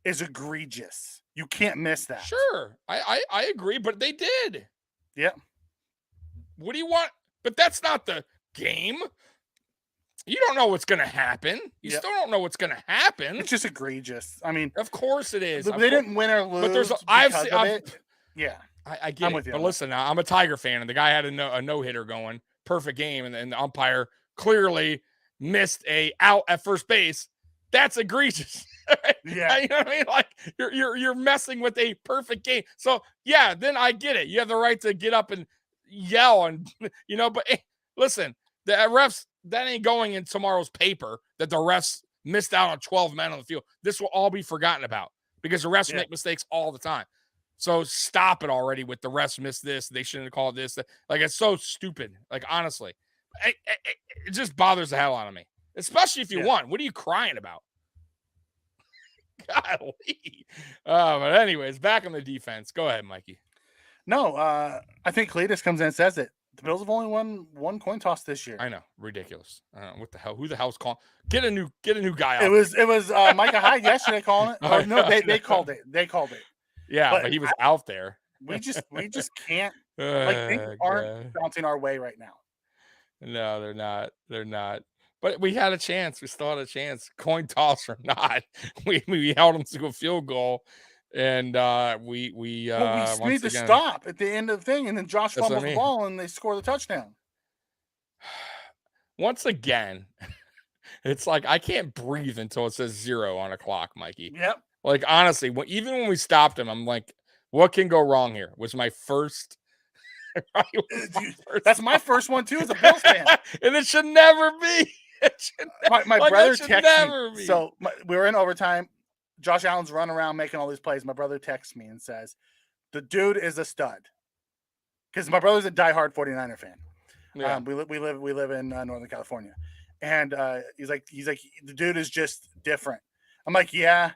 is egregious. You can't miss that. Sure. I agree, but they did. Yeah. What do you want? But that's not the game. You don't know what's going to happen. You still don't know what's going to happen. It's just egregious. I mean, of course it is. They didn't win or lose. But there's Yeah. I get it. But listen, now I'm a Tiger fan, and the guy had a no-hitter going, perfect game, and the umpire clearly missed a out at first base. That's egregious. Yeah. You know what I mean? Like you're messing with a perfect game. So yeah, then I get it. You have the right to get up and yell and but hey, listen, the refs, that ain't going in tomorrow's paper that the refs missed out on 12 men on the field. This will all be forgotten about because the refs make mistakes all the time. So stop it already with the refs missed this. They shouldn't have called this. Like, it's so stupid. Like, honestly, it just bothers the hell out of me, especially if you won. What are you crying about? Golly. But anyways, back on the defense. Go ahead, Mikey. No, I think Cletus comes in and says it. The Bills have only won one coin toss this year. I know, ridiculous. What the hell? Who the hell's calling? Get a new guy out. It was Micah Hyde yesterday calling it. No, they called it. They called it. Yeah, but he was out there. We just can't. Things aren't bouncing our way right now. No, they're not. They're not. But we had a chance. We still had a chance. Coin toss or not, we held them to a field goal, and we need to stop at the end of the thing, and then Josh fumbles the ball, and they score the touchdown. Once again, it's like I can't breathe until it says 0 on a clock, Mikey. Yep. Like, honestly, even when we stopped him, I'm like, what can go wrong here? Was my first. That's my first one too as a Bills fan. And it should never be. My brother texted me. So we were in overtime. Josh Allen's running around making all these plays. My brother texts me and says, the dude is a stud. Because my brother's a diehard 49er fan. Yeah. We live in Northern California. And he's like, the dude is just different. I'm like, yeah.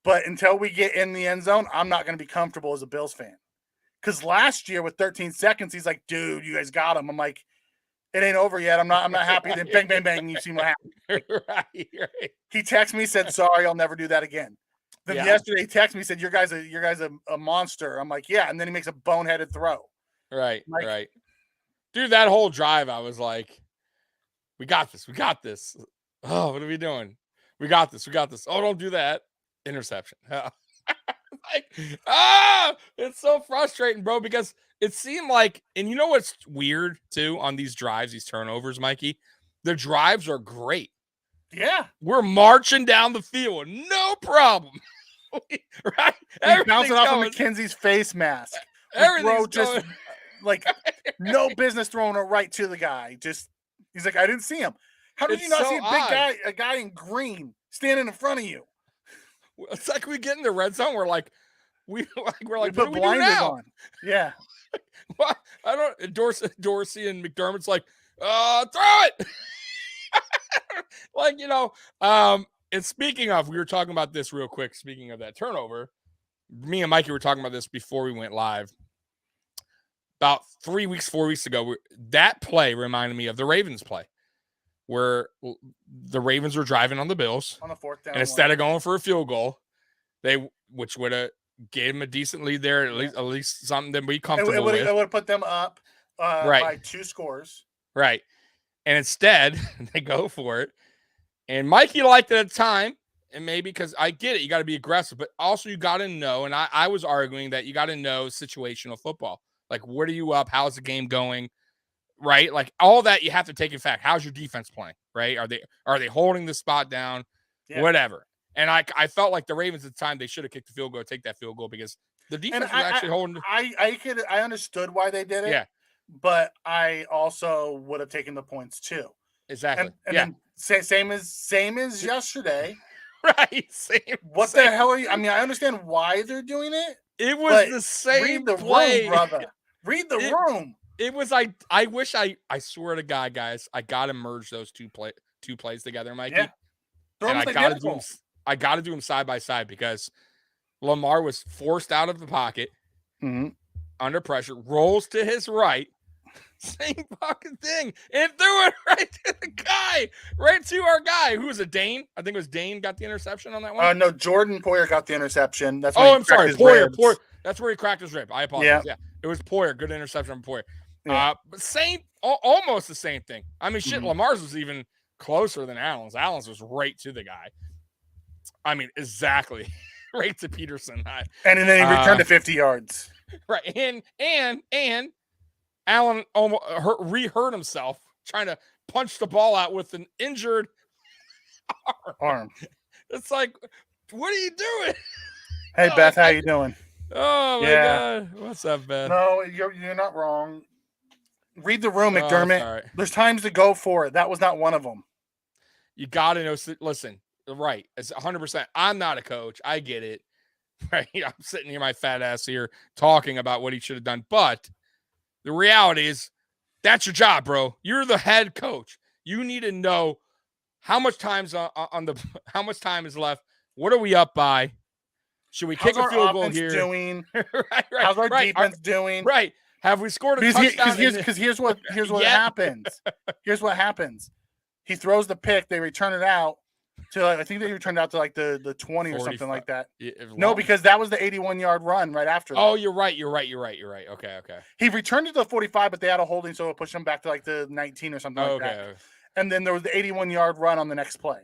But until we get in the end zone, I'm not going to be comfortable as a Bills fan. Because last year with 13 seconds, he's like, dude, you guys got him. I'm like, it ain't over yet. I'm not happy. Then bang, bang, bang. You see what happened. Right. He texted me, said, sorry, I'll never do that again. Then yesterday he texted me, said, your guy's a monster. I'm like, yeah. And then he makes a boneheaded throw. Right. Right. Dude, that whole drive, I was like, we got this. We got this. Oh, what are we doing? We got this. We got this. Oh, don't do that. Interception. It's so frustrating, bro, because it seemed like, and you know what's weird too on these drives, these turnovers, Mikey? The drives are great. Yeah. We're marching down the field. No problem. Right? He's bouncing off of McKenzie's face mask. Everything's just like no business throwing it right to the guy. Just he's like, I didn't see him. How did you not see a guy in green standing in front of you? It's like we get in the red zone. We're like, we put blinders on. Yeah. What? I don't. Dorsey and McDermott's like, throw it. Like, and speaking of, we were talking about this real quick. Speaking of that turnover, me and Mikey were talking about this before we went live. About 4 weeks ago, that play reminded me of the Ravens play, where the Ravens were driving on the Bills on a fourth down, and instead of going for a field goal, which would have gave them a decent lead there, at least something to be comfortable with. It would have put them up by 2 scores. Right. And instead, they go for it. And Mikey liked it at the time, and maybe because I get it, you got to be aggressive, but also you got to know, and I was arguing that you got to know situational football. Like, what are you up? How's the game going? Right? Like, all that you have to take in fact. How's your defense playing? Right? Are they holding the spot down? Yeah. Whatever. And I felt like the Ravens at the time, they should have kicked the field goal, take that field goal, because the defense was actually holding. I understood why they did it. Yeah. But I also would have taken the points too. Exactly. And then same as yesterday. Right. Same. What the hell are you? I mean, I understand why they're doing it. It was the same read the play. Room, brother. Read the room. It was I wish I swear to God, guys, I gotta merge those two plays together, Mikey. Yeah. And I gotta do them side by side, because Lamar was forced out of the pocket under pressure, rolls to his right, same fucking thing, and threw it right to the guy, right to our guy, who was a Dane. I think it was Dane got the interception on that one. No, Jordan Poyer got the interception. That's I'm sorry, Poyer. That's where he cracked his rib. I apologize. Yeah, it was Poyer. Good interception from Poyer. Yeah. But almost the same thing. I mean, shit, Lamar's was even closer than Allen's. Allen's was right to the guy. I mean, exactly right to Peterson. And then he returned to 50 yards. Right, and Allen almost hurt himself trying to punch the ball out with an injured arm. It's like, what are you doing? Hey, Beth, how you doing? Oh my God, what's up, Beth? No, you're not wrong. Read the room, McDermott. Right. There's times to go for it. That was not one of them. You got to know. Listen, right. It's 100%. I'm not a coach. I get it. Right. I'm sitting here, my fat ass here, talking about what he should have done. But the reality is, that's your job, bro. You're the head coach. You need to know how much time's how much time is left. What are we up by? Should we kick a field goal here? Doing? Right. How's our defense doing? Right. Have we scored a touchdown? Because here's what happens. Here's what happens. He throws the pick. They return it out to, I think they returned out to like the 20 or something like that. No, because that was the 81-yard run right after that. Oh, you're right. Okay. He returned it to the 45, but they had a holding, so it pushed him back to like the 19 or something like that. And then there was the 81-yard run on the next play.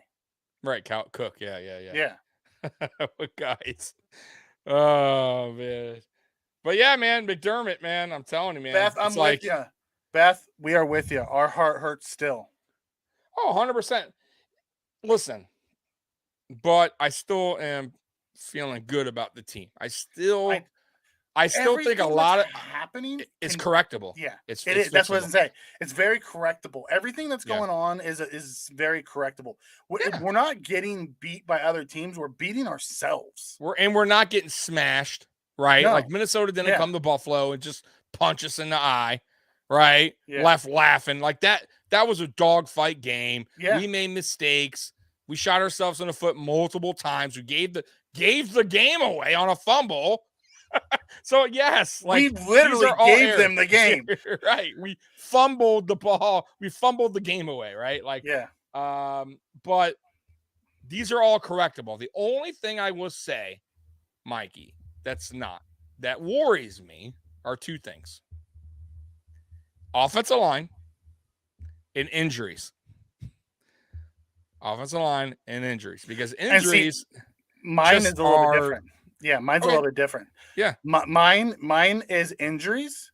Right, Cook. Yeah. Guys. Oh, man. But yeah, man, McDermott, man, I'm telling you, man. Beth, I'm with you. Beth, we are with you. Our heart hurts still. Oh, 100%. Listen, but I still am feeling good about the team. I still think a lot of happening is correctable. Yeah, it is. That's what I was saying. It's very correctable. Everything that's going on is very correctable. We're not getting beat by other teams. We're beating ourselves. We're not getting smashed, right? No. Like Minnesota didn't come to Buffalo and just punch us in the eye, right? Left laughing like that. That was a dogfight game. Yeah. We made mistakes. We shot ourselves in the foot multiple times. We gave the game away on a fumble. So yes, like we literally gave them the game. Right. We fumbled the ball. We fumbled the game away, right? Like but these are all correctable. The only thing I will say, Mikey, that worries me are two things. Offensive line and injuries. Offensive line and injuries. Because injuries mine is a little bit different. Yeah, mine's a little bit different. Yeah. Mine is injuries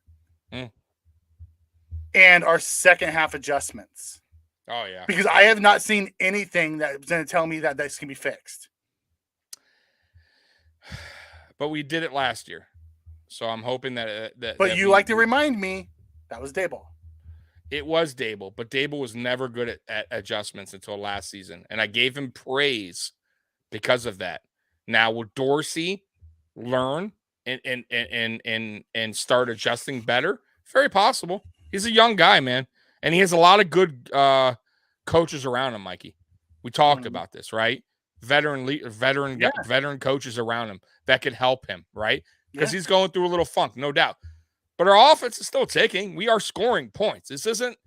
and our second half adjustments. Oh, yeah. Because I have not seen anything that's going to tell me that this can be fixed. But we did it last year. So I'm hoping that But you like to remind me that was Daboll. It was Daboll, but Daboll was never good at adjustments until last season. And I gave him praise because of that. Now, will Dorsey learn and start adjusting better? Very possible. He's a young guy, man. And he has a lot of good coaches around him, Mikey. We talked about this, right? Veteran coaches around him that could help him, right? Because he's going through a little funk, no doubt. But our offense is still ticking. We are scoring points. This isn't.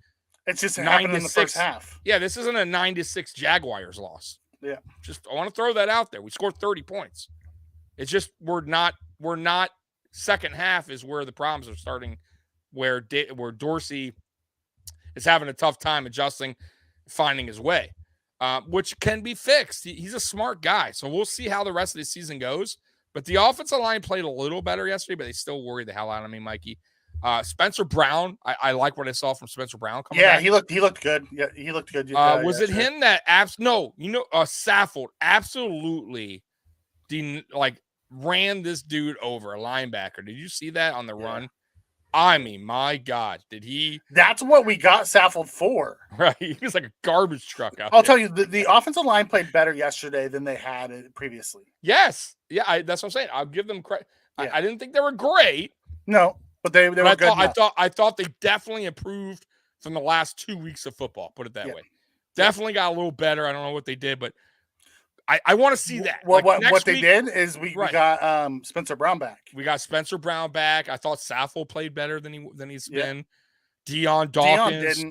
It's just 9-6 in the first half. Yeah, this isn't a 9-6 Jaguars loss. Yeah. I want to throw that out there. We scored 30 points. It's just we're not second half is where the problems are starting, where Dorsey is having a tough time adjusting, finding his way, which can be fixed. He's a smart guy. So we'll see how the rest of the season goes. But the offensive line played a little better yesterday, but they still worried the hell out of me, Mikey. Spencer Brown, I like what I saw from Spencer Brown coming back. he looked good. Yeah, he looked good. Was it him that Saffold absolutely ran this dude over, a linebacker? Did you see that on the run? I mean, my God, did he? That's what we got Saffold for. Right. He was like a garbage truck out I'll tell you, the offensive line played better yesterday than they had previously. Yes. Yeah, that's what I'm saying. I'll give them credit. Yeah. I didn't think they were great. No. But they were good. I thought they definitely improved from the last 2 weeks of football. Put it that way. Definitely got a little better. I don't know what they did, but I want to see that. Well, what they did is we got Spencer Brown back. We got Spencer Brown back. I thought Saffold played better than he's been. Deion Dawkins.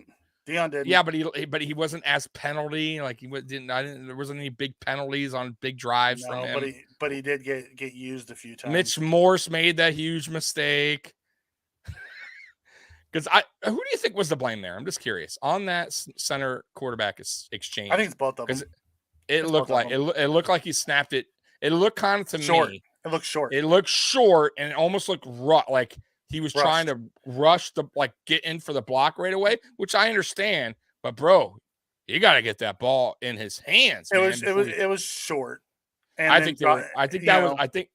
Deion didn't. Yeah, but he wasn't as penalty. Like there wasn't any big penalties on big drives from him. But he did get used a few times. Mitch Morse made that huge mistake. Because who do you think was to blame there? I'm just curious on that center quarterback exchange. I think it's both of them. It looked like he snapped it. It looked kind of short. Me. It looked short. It looked short, and it almost looked like he was trying to rush get in for the block right away, which I understand. But bro, you got to get that ball in his hands. It was short. And I think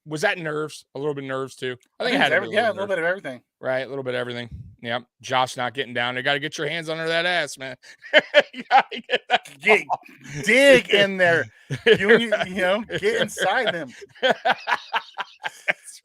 was that nerves? A little bit of nerves too. I think it had a little bit of everything. Right, a little bit of everything. Yeah, Josh not getting down. You got to get your hands under that ass, man. Dig in there. You get inside them.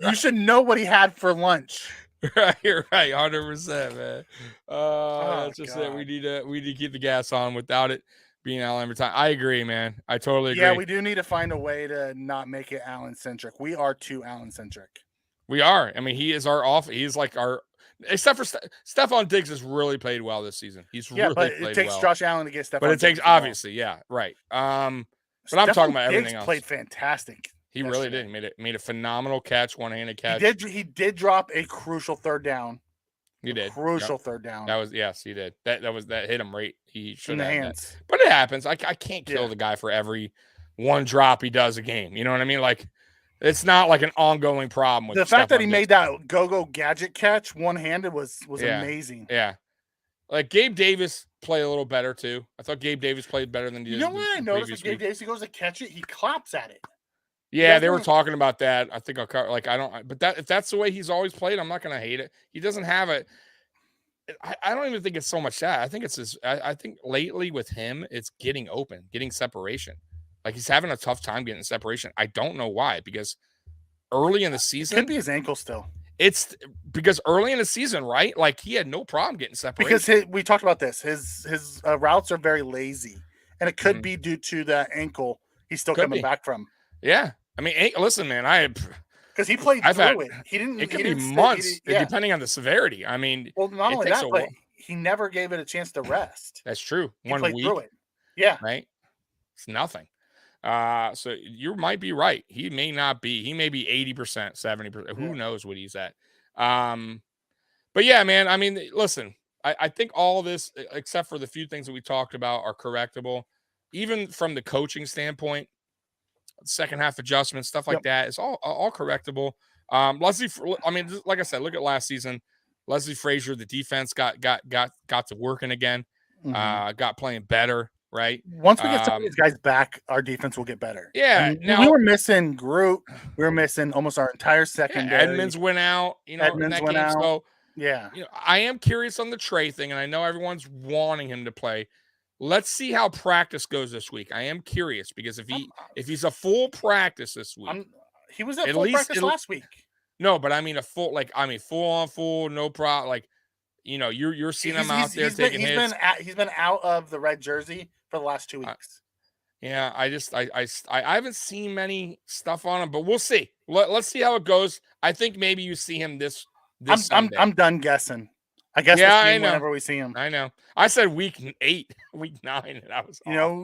You should know what he had for lunch. Right, you're right, 100%, man. That's just it. We need to keep the gas on without it being Allen time. I agree, man. I totally agree. Yeah, we do need to find a way to not make it Allen centric. We are too Allen centric. We are. I mean, he is our off. He's like our. Except for Stephon Diggs has really played well this season. He's really but played it takes well. Josh Allen to get Stephon. But it takes obviously, yeah, right. But I'm talking about everything else. Played fantastic. He really did. He made a phenomenal catch, one-handed catch. He did drop a crucial third down. He did. Crucial third down. He did. That hit him right. He should have hands. That. But it happens. I can't kill the guy for every one drop he does a game. You know what I mean? Like, it's not like an ongoing problem with the fact that he made that go gadget catch one-handed was amazing. Yeah. Like Gabe Davis played a little better too. I thought Gabe Davis played better than he did. You know what I noticed with Gabe Davis? He goes to catch it, he claps at it. Yeah, they were talking about that. I think I'll cover. Like, I don't. But if that's the way he's always played, I'm not going to hate it. He doesn't have it. I don't even think it's so much that. I think it's his. I think lately with him, it's getting open, getting separation. Like he's having a tough time getting separation. I don't know why. Because early in the season, it could be his ankle still. It's because early in the season, right? Like he had no problem getting separation. Because we talked about this. His routes are very lazy, and it could be due to that ankle he's still coming back from. Yeah, I mean, listen, man, because he played through it. He didn't. It could be months, depending on the severity. I mean, well, not only that, but he never gave it a chance to rest. That's true. He played through it. Yeah, right. It's nothing. So you might be right. He may not be. He may be 80%, 70%. Who knows what he's at? But yeah, man. I mean, listen. I think all this, except for the few things that we talked about, are correctable. Even from the coaching standpoint, second half adjustments, stuff like that, it's all correctable. Leslie, I mean, like I said, look at last season. Leslie Frazier, the defense got to working again. Got playing better. Right. Once we get some of these guys back, our defense will get better. Yeah. I mean, we were missing Groot. We were missing almost our entire secondary. Yeah, Edmonds went out. Edmonds went out. So yeah. I am curious on the Trey thing, and I know everyone's wanting him to play. Let's see how practice goes this week. I am curious because if he's a full practice this week, he was at full practice last week. No, but I mean full on full, no problem. Like, you're seeing him out there taking hits. He's been out of the red jersey for the last 2 weeks. Yeah, I haven't seen many stuff on him, but we'll see. Let's see how it goes. I think maybe you see him this Sunday. I'm done guessing. I guess we'll see him whenever we see him. I know. I said week 8, week 9, and I was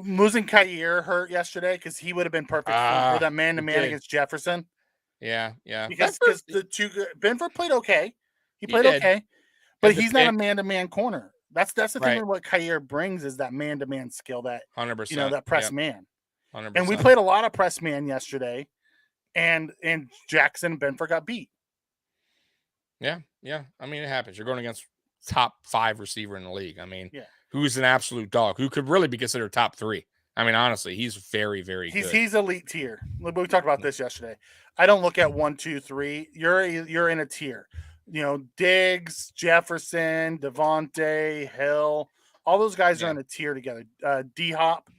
losing Kyer hurt yesterday because he would have been perfect for that man-to-man against Jefferson. Yeah. Because the two Benford played okay. He played okay, but he's not a man-to-man corner. That's the thing with what Kyer brings is that man-to-man skill, that 100%, that press man. 100%. And we played a lot of press man yesterday, and Jackson and Benford got beat. Yeah. I mean, it happens. You're going against top 5 receiver in the league. I mean, who's an absolute dog, who could really be considered top 3. I mean, honestly, he's very, very good. He's elite tier. We talked about this yesterday. I don't look at 1, 2, 3. You're in a tier. Diggs, Jefferson, Devontae, Hill, all those guys are in a tier together. D-Hop,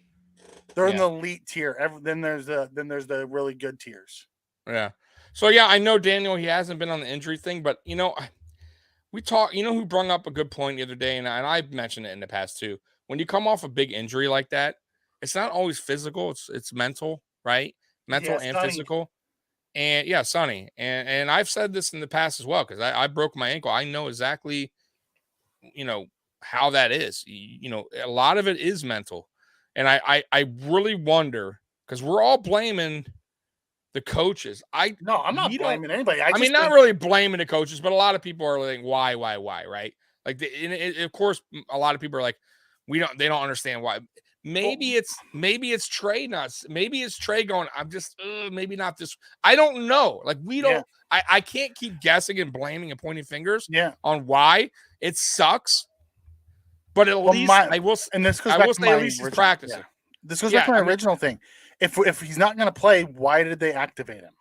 they're in the elite tier. Then there's the really good tiers. Yeah. So I know Daniel, he hasn't been on the injury thing, but we talk. Who brought up a good point the other day, and I've mentioned it in the past too. When you come off a big injury like that, it's not always physical. It's mental, right? Mental and physical. And Sonny. And I've said this in the past as well, because I broke my ankle. I know exactly, how that is. A lot of it is mental. And I really wonder, because we're all blaming the coaches. I'm not blaming anybody. I mean, not really blaming the coaches, but a lot of people are like, why, right? Like, of course, a lot of people are like, they don't understand why. Maybe it's Trey nuts. Maybe it's Trey going, I'm just maybe not this. I don't know. Like, we don't. I can't keep guessing and blaming and pointing fingers. On why it sucks. But at least I will. And this goes back to my original, practicing. Yeah. This goes back to my original thing. If he's not going to play, why did they activate him?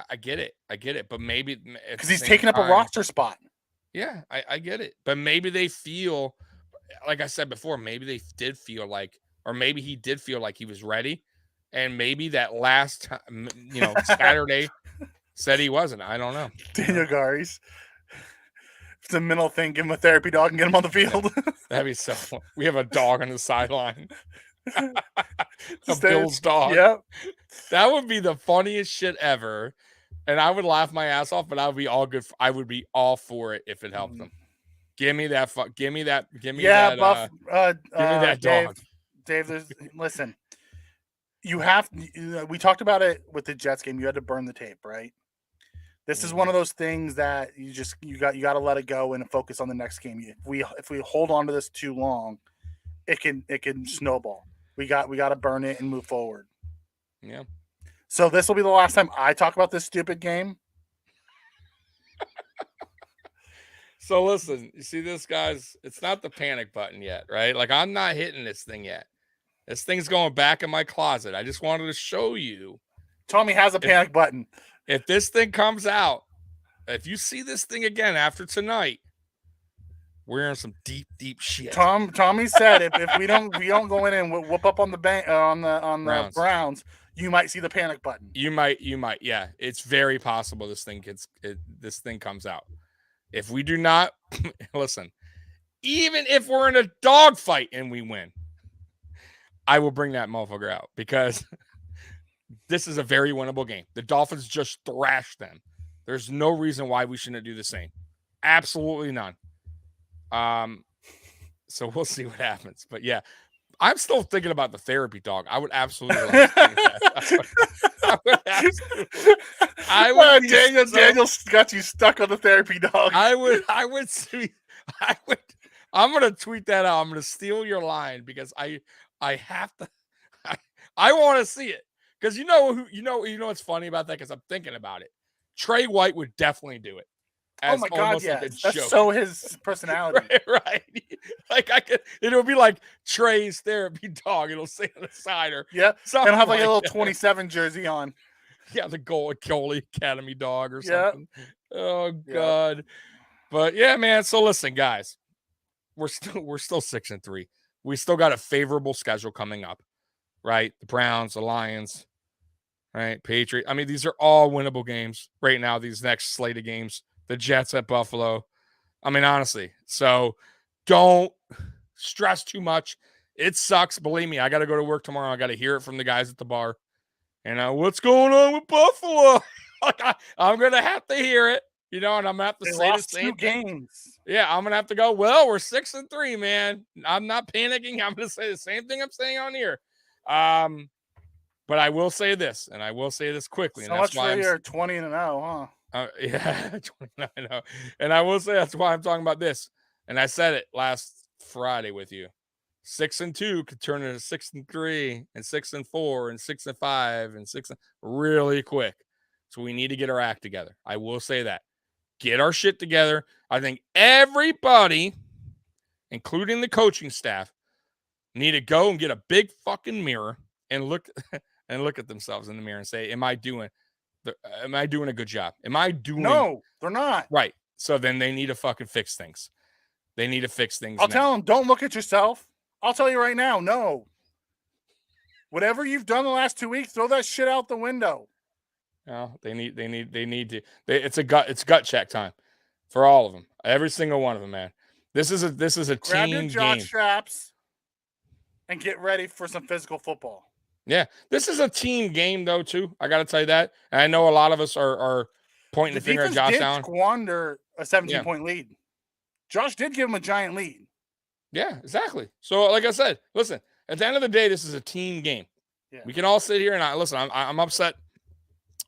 I get it. But maybe because he's taking up a roster spot. Yeah, I get it. But maybe they feel, like I said before, maybe they did feel like. Or maybe he did feel like he was ready, and maybe that last time, Saturday said he wasn't. I don't know. Daniel Gary's. It's a mental thing. Give him a therapy dog and get him on the field. That'd be so fun. We have a dog on the sideline. A Bills dog. Yep. That would be the funniest shit ever. And I would laugh my ass off, but I would be all good. I would be all for it if it helped them. Give me that. Give me that. Buff. Give me that dog. Dave, listen, we talked about it with the Jets game. You had to burn the tape, right? This is one of those things that you got to let it go and focus on the next game. If we hold on to this too long, it can snowball. We got to burn it and move forward. Yeah. So this will be the last time I talk about this stupid game. So listen, you see this, guys? It's not the panic button yet, right? Like, I'm not hitting this thing yet. This thing's going back in my closet. I just wanted to show you Tommy has a panic button. If this thing comes out, if you see this thing again after tonight, we're in some deep shit. Tommy said if we don't go in and whoop up on the Browns, you might see the panic button. You might. Yeah, it's very possible this thing comes out. If we do not listen, even if we're in a dogfight and we win, I will bring that motherfucker out because this is a very winnable game. The Dolphins just thrashed them. There's no reason why we shouldn't do the same. Absolutely none. So we'll see what happens. But yeah, I'm still thinking about the therapy dog. I would absolutely love to see that. Daniel got you stuck on the therapy dog. I'm gonna tweet that out. I'm gonna steal your line because I have to. I want to see it because you know what's funny about that because I'm thinking about it. Trey White would definitely do it. Oh my God! Yeah, that's so his personality, right? Like it'll be like Trey's therapy dog. It'll say on the side or and have like a little 27 jersey on. Yeah, the Goalie Academy dog or something. Oh God! But yeah, man. So listen, guys, we're still 6-3. We still got a favorable schedule coming up, right? The Browns, the Lions, right? Patriots. I mean, these are all winnable games right now. These next slate of games. The Jets at Buffalo. I mean, honestly. So don't stress too much. It sucks. Believe me, I got to go to work tomorrow. I got to hear it from the guys at the bar. And what's going on with Buffalo? I'm going to have to hear it, and I'm going to have to say the same games. Yeah, I'm going to have to go, well, we're 6-3, man. I'm not panicking. I'm going to say the same thing I'm saying on here. But I will say this, and I will say this quickly. So much for your 20-0, huh? Yeah, I know. And I will say that's why I'm talking about this. And I said it last Friday with you. 6-2 could turn into 6-3 and 6-4 and 6-5 and 6 really quick. So we need to get our act together. I will say that. Get our shit together. I think everybody, including the coaching staff, need to go and get a big fucking mirror and look at themselves in the mirror and say, am I doing a good job? No, they're not. Right. So then they need to fucking fix things. They need to fix things. I'll tell them, don't look at yourself. I'll tell you right now, no. Whatever you've done the last 2 weeks, throw that shit out the window. No, they need to. It's gut check time for all of them. Every single one of them, man. This is a Grab team your jock game. straps and get ready for some physical football. Yeah, this is a team game, though, too. I got to tell you that. And I know a lot of us are pointing the finger at Josh Allen. Squander a 17-point lead. Josh did give him a giant lead. Yeah, exactly. So, like I said, listen, at the end of the day, this is a team game. Yeah. We can all sit here and I'm upset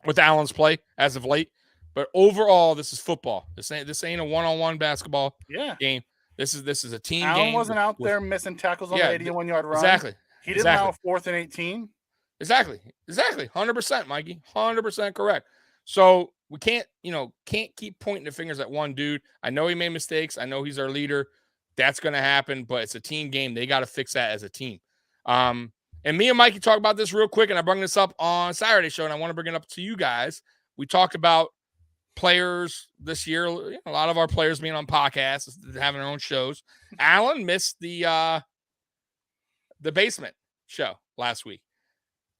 with Allen's play as of late. But overall, this is football. This ain't a one-on-one basketball game. This is a team game. Allen wasn't out there missing tackles on the 81-yard run. Exactly. He didn't allow 4th and 18. Exactly. 100%, Mikey. 100% correct. So we can't keep pointing the fingers at one dude. I know he made mistakes. I know he's our leader. That's going to happen, but it's a team game. They got to fix that as a team. And me and Mikey talked about this real quick, and I brought this up on Saturday show, and I want to bring it up to you guys. We talked about players this year. A lot of our players being on podcasts, having their own shows. Allen missed the basement show last week.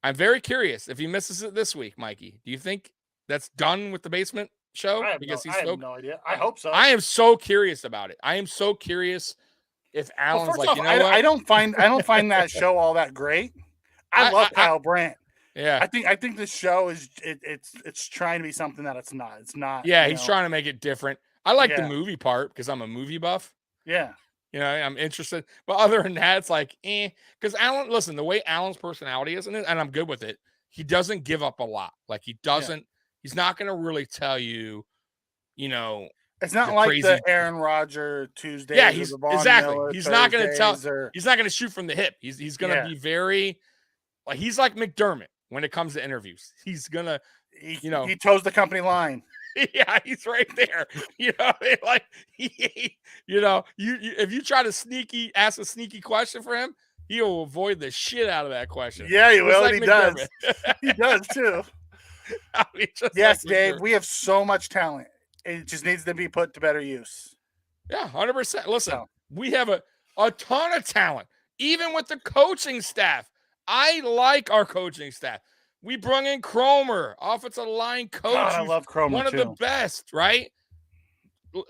I'm very curious if he misses it this week, Mikey. Do you think that's done with the basement show? I have no idea. I hope so. I am so curious about it. I am so curious if Allen's what? I don't find that show all that great. I love Kyle Brandt. Yeah, I think this show is it's trying to be something that it's not. It's not. Yeah, he's trying to make it different. I like the movie part because I'm a movie buff. Yeah. I'm interested. But other than that, it's like, because Allen, listen, the way Allen's personality is, and I'm good with it, he doesn't give up a lot. Like, he doesn't, he's not going to really tell you, it's not like crazy, the Aaron Rodgers Tuesday. Yeah, exactly. Miller he's not going to tell, he's not going to shoot from the hip. He's going to be very, like, he's like McDermott when it comes to interviews. He's going to, he toes the company line. Yeah, he's right there. If you try to ask a sneaky question for him, he'll avoid the shit out of that question. Yeah, he will. Like he does. He does too. Yes, Dave, we have so much talent. It just needs to be put to better use. Yeah, 100%. Listen, we have a ton of talent, even with the coaching staff. I like our coaching staff. We brought in Cromer, offensive line coach. God, I love Cromer, one of the best, right?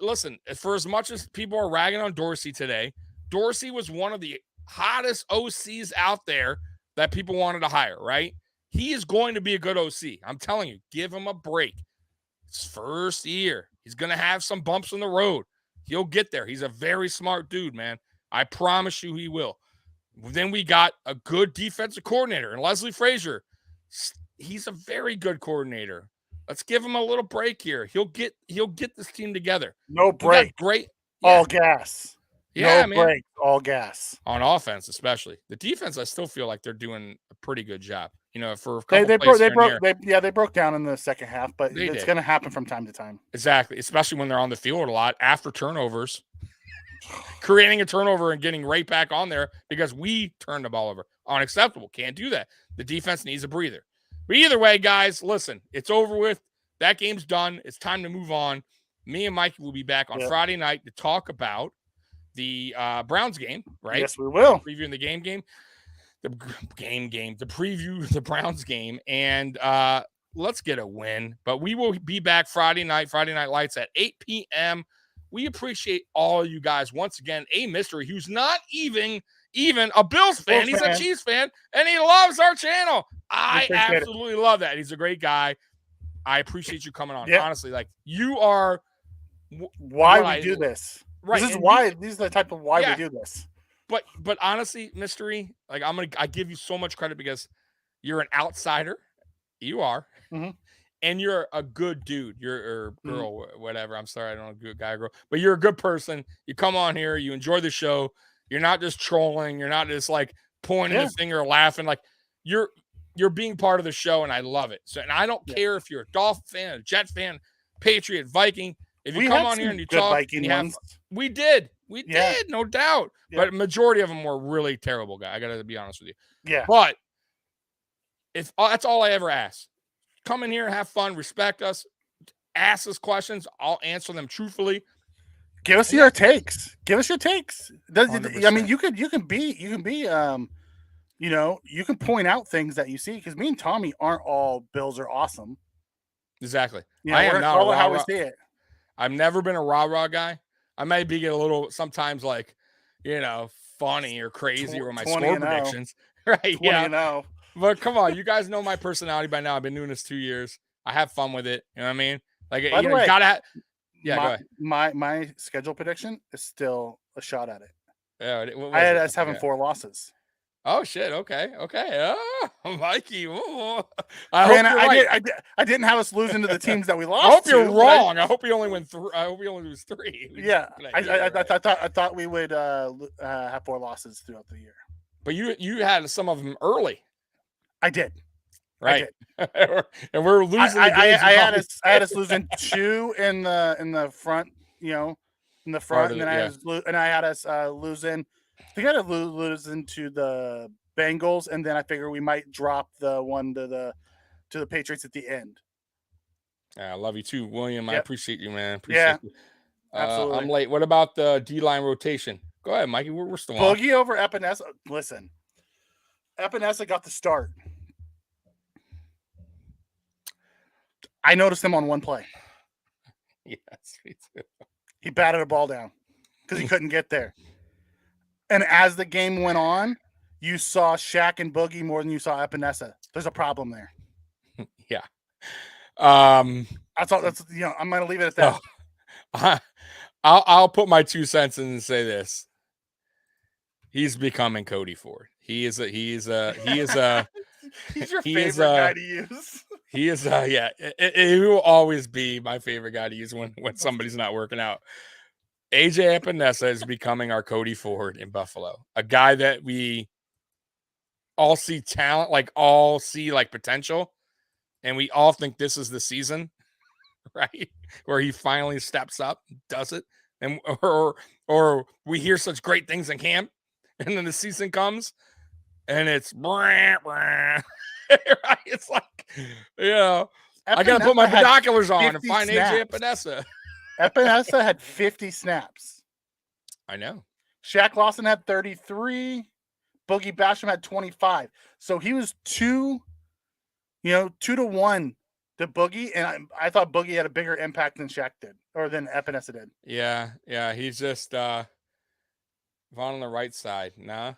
Listen, for as much as people are ragging on Dorsey today, Dorsey was one of the hottest OCs out there that people wanted to hire, right? He is going to be a good OC. I'm telling you, give him a break. It's first year. He's going to have some bumps in the road. He'll get there. He's a very smart dude, man. I promise you he will. Then we got a good defensive coordinator, and Leslie Frazier. He's a very good coordinator. Let's give him a little break here. He'll get this team together. No break. Great. Yeah. All gas. Yeah, no break. All gas. On offense, especially. The defense, I still feel like they're doing a pretty good job. You know, for a couple they broke down in the second half, but it's going to happen from time to time. Exactly, especially when they're on the field a lot after turnovers. Creating a turnover and getting right back on there because we turned the ball over. Unacceptable. Can't do that. The defense needs a breather. But either way, guys, listen, it's over with. That game's done. It's time to move on. Me and Mikey will be back on Friday night to talk about the Browns game, right? Yes, we will. Previewing the game. The preview the Browns game, and let's get a win. But we will be back Friday night lights at 8 p.m. We appreciate all of you guys. Once again, a mystery who's not even a Bills fan. He's a Chiefs fan, and he loves our channel. I absolutely love that. He's a great guy. I appreciate you coming on. Honestly, like you are why we do this. Right. This is why. These are the type of why we do this. But honestly, mystery, like I give you so much credit because you're an outsider. You are. Mm-hmm. And you're a good dude. You're a girl, whatever. I'm sorry, I don't know, good guy or girl. But you're a good person. You come on here, you enjoy the show. You're not just trolling. You're not just like pointing the finger, laughing. Like you're being part of the show, and I love it. So, and I don't care if you're a Dolphin fan, a Jet fan, Patriot, Viking. If you come on here and you talk, Viking and we did, no doubt. Yeah. But majority of them were really terrible guys. I got to be honest with you. Yeah. But if that's all I ever ask, come in here and have fun, respect us, ask us questions. I'll answer them truthfully. Give us your takes. Give us your takes. 100%. I mean, you can be, you know, you can point out things that you see because me and Tommy aren't all Bills are awesome. Exactly. You know, I am not how we see it. I've never been a rah-rah guy. I might be getting a little sometimes like, you know, funny or crazy or my score predictions. Right. Yeah. But come on, you guys know my personality by now. I've been doing this 2 years. I have fun with it. You know what I mean? Like, by the way, go ahead. My schedule prediction is still a shot at it. Yeah, I had us having 4 losses. Oh shit! Okay. Oh, Mikey. I didn't have us losing to the teams that we lost. I hope you're wrong. I hope you only win 3. I hope you only lose 3. Yeah, I thought we would have 4 losses throughout the year. But you had some of them early. I did. Right. I did. And we're losing. I had us losing 2 in the front. You know, in the front, and then I had us losing. I think I had to lose into the Bengals, and then I figure we might drop the one to the Patriots at the end. I love you too, William. Yep. I appreciate you, man. Absolutely. I'm late. What about the D-line rotation? Go ahead, Mikey. We're still on. Boogie over Epinesa. Listen, Epinesa got the start. I noticed him on one play. Yes, me too. He batted a ball down because he couldn't get there. And as the game went on, you saw Shaq and Boogie more than you saw Epinesa. There's a problem there. Yeah. That's all. That's I'm gonna leave it at that. I'll put my 2 cents in and say this. He's becoming Cody Ford. He's your favorite guy to use. He is he will always be my favorite guy to use when somebody's not working out. AJ Epinesa is becoming our Cody Ford in Buffalo, a guy that we all see talent, all see potential, and we all think this is the season, right? Where he finally steps up, does it, and or we hear such great things in camp, and then the season comes, and it's right? It's I got to put my binoculars on and find AJ Epinesa. Epinesa had 50 snaps. I know. Shaq Lawson had 33. Boogie Basham had 25. So he was 2 to 1 to Boogie, and I thought Boogie had a bigger impact than Shaq did, or than Epinesa did. Yeah. He's just Vaughn on the right side, nah.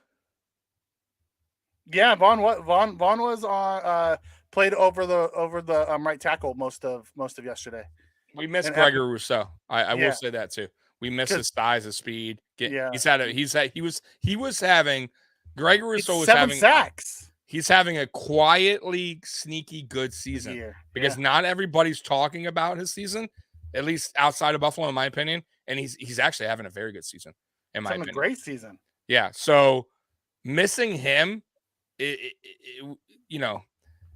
Yeah, Vaughn was on played over the right tackle most of yesterday. We missed Gregory Rousseau. I will say that too. We missed his size, his speed. He was having Gregory Rousseau was 7 having sacks. He's having a quietly sneaky good season because not everybody's talking about his season, at least outside of Buffalo, in my opinion. And he's actually having a very good season, in my opinion. A great season. Yeah. So missing him,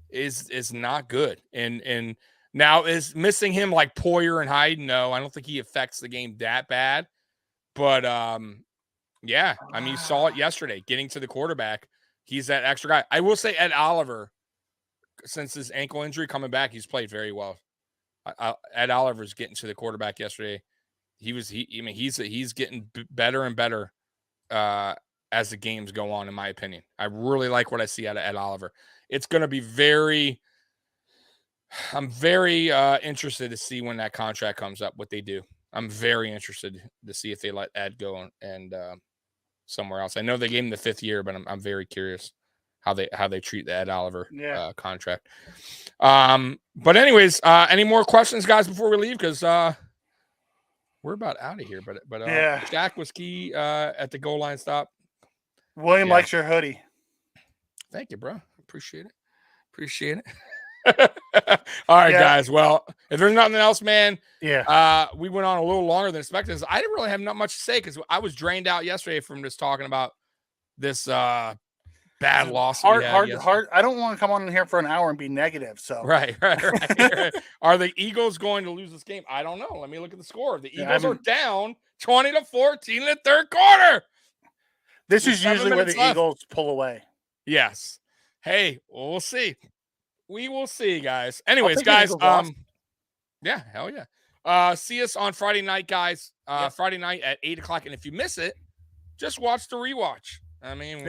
is not good. And now is missing him like Poyer and Hyde? No, I don't think he affects the game that bad. But yeah, I mean, you saw it yesterday, getting to the quarterback. He's that extra guy. I will say Ed Oliver, since his ankle injury coming back, he's played very well. Ed Oliver's getting to the quarterback yesterday. He's getting better and better as the games go on, in my opinion. I really like what I see out of Ed Oliver. It's going to be I'm very interested to see when that contract comes up, what they do. I'm very interested to see if they let Ed go and somewhere else. I know they gave him the 5th year, but I'm very curious how they treat the Ed Oliver contract. But anyways, any more questions, guys, before we leave? Because we're about out of here. But Shaq was key at the goal line stop. William likes your hoodie. Thank you, bro. Appreciate it. All right, guys. Well, if there's nothing else, man, we went on a little longer than expected. I didn't really have not much to say because I was drained out yesterday from just talking about this bad loss. Hard. I don't want to come on in here for an hour and be negative. So right. Are the Eagles going to lose this game? I don't know. Let me look at the score. The Eagles are down 20-14 in the 3rd quarter. This is usually where the Eagles pull away. Yes. Hey, we'll see. We will see, guys. Anyways, guys. Hell yeah. See us on Friday night, guys. Friday night at 8:00. And if you miss it, just watch the rewatch. I mean,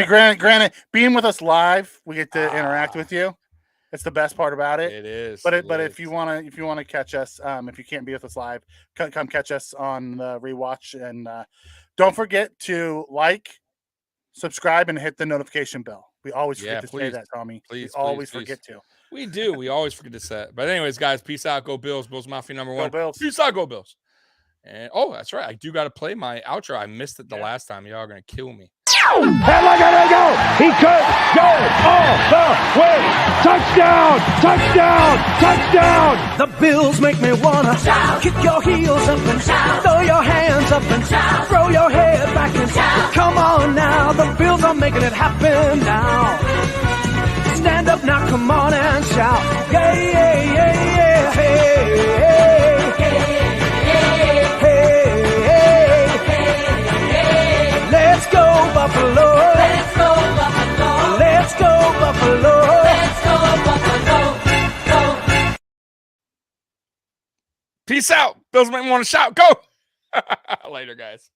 granted, being with us live, we get to interact with you. It's the best part about it. It is. But if you want to catch us, if you can't be with us live, come catch us on the rewatch. And don't forget to like, subscribe, and hit the notification bell. We always forget to say that, Tommy. We always forget to. We do. We always forget to say it. But anyways, guys, peace out. Go Bills. Bills Mafia #1. Go Bills. Peace out. Go Bills. And that's right. I do got to play my outro. I missed it the last time. Y'all are going to kill me. And look at it go. He could go all the way. Touchdown, touchdown, touchdown. The Bills make me wanna shout. Kick your heels up and shout. Throw your hands up and shout. Throw your head back and shout. Come on now, the Bills are making it happen now. Stand up now, come on and shout. Yeah, yeah, yeah, yeah. Hey, hey, hey, hey, hey. Let's go Buffalo. Let's go Buffalo. Let's go Buffalo. Let's go Buffalo. Go. Peace out. Bills might want to shout. Go. Later, guys.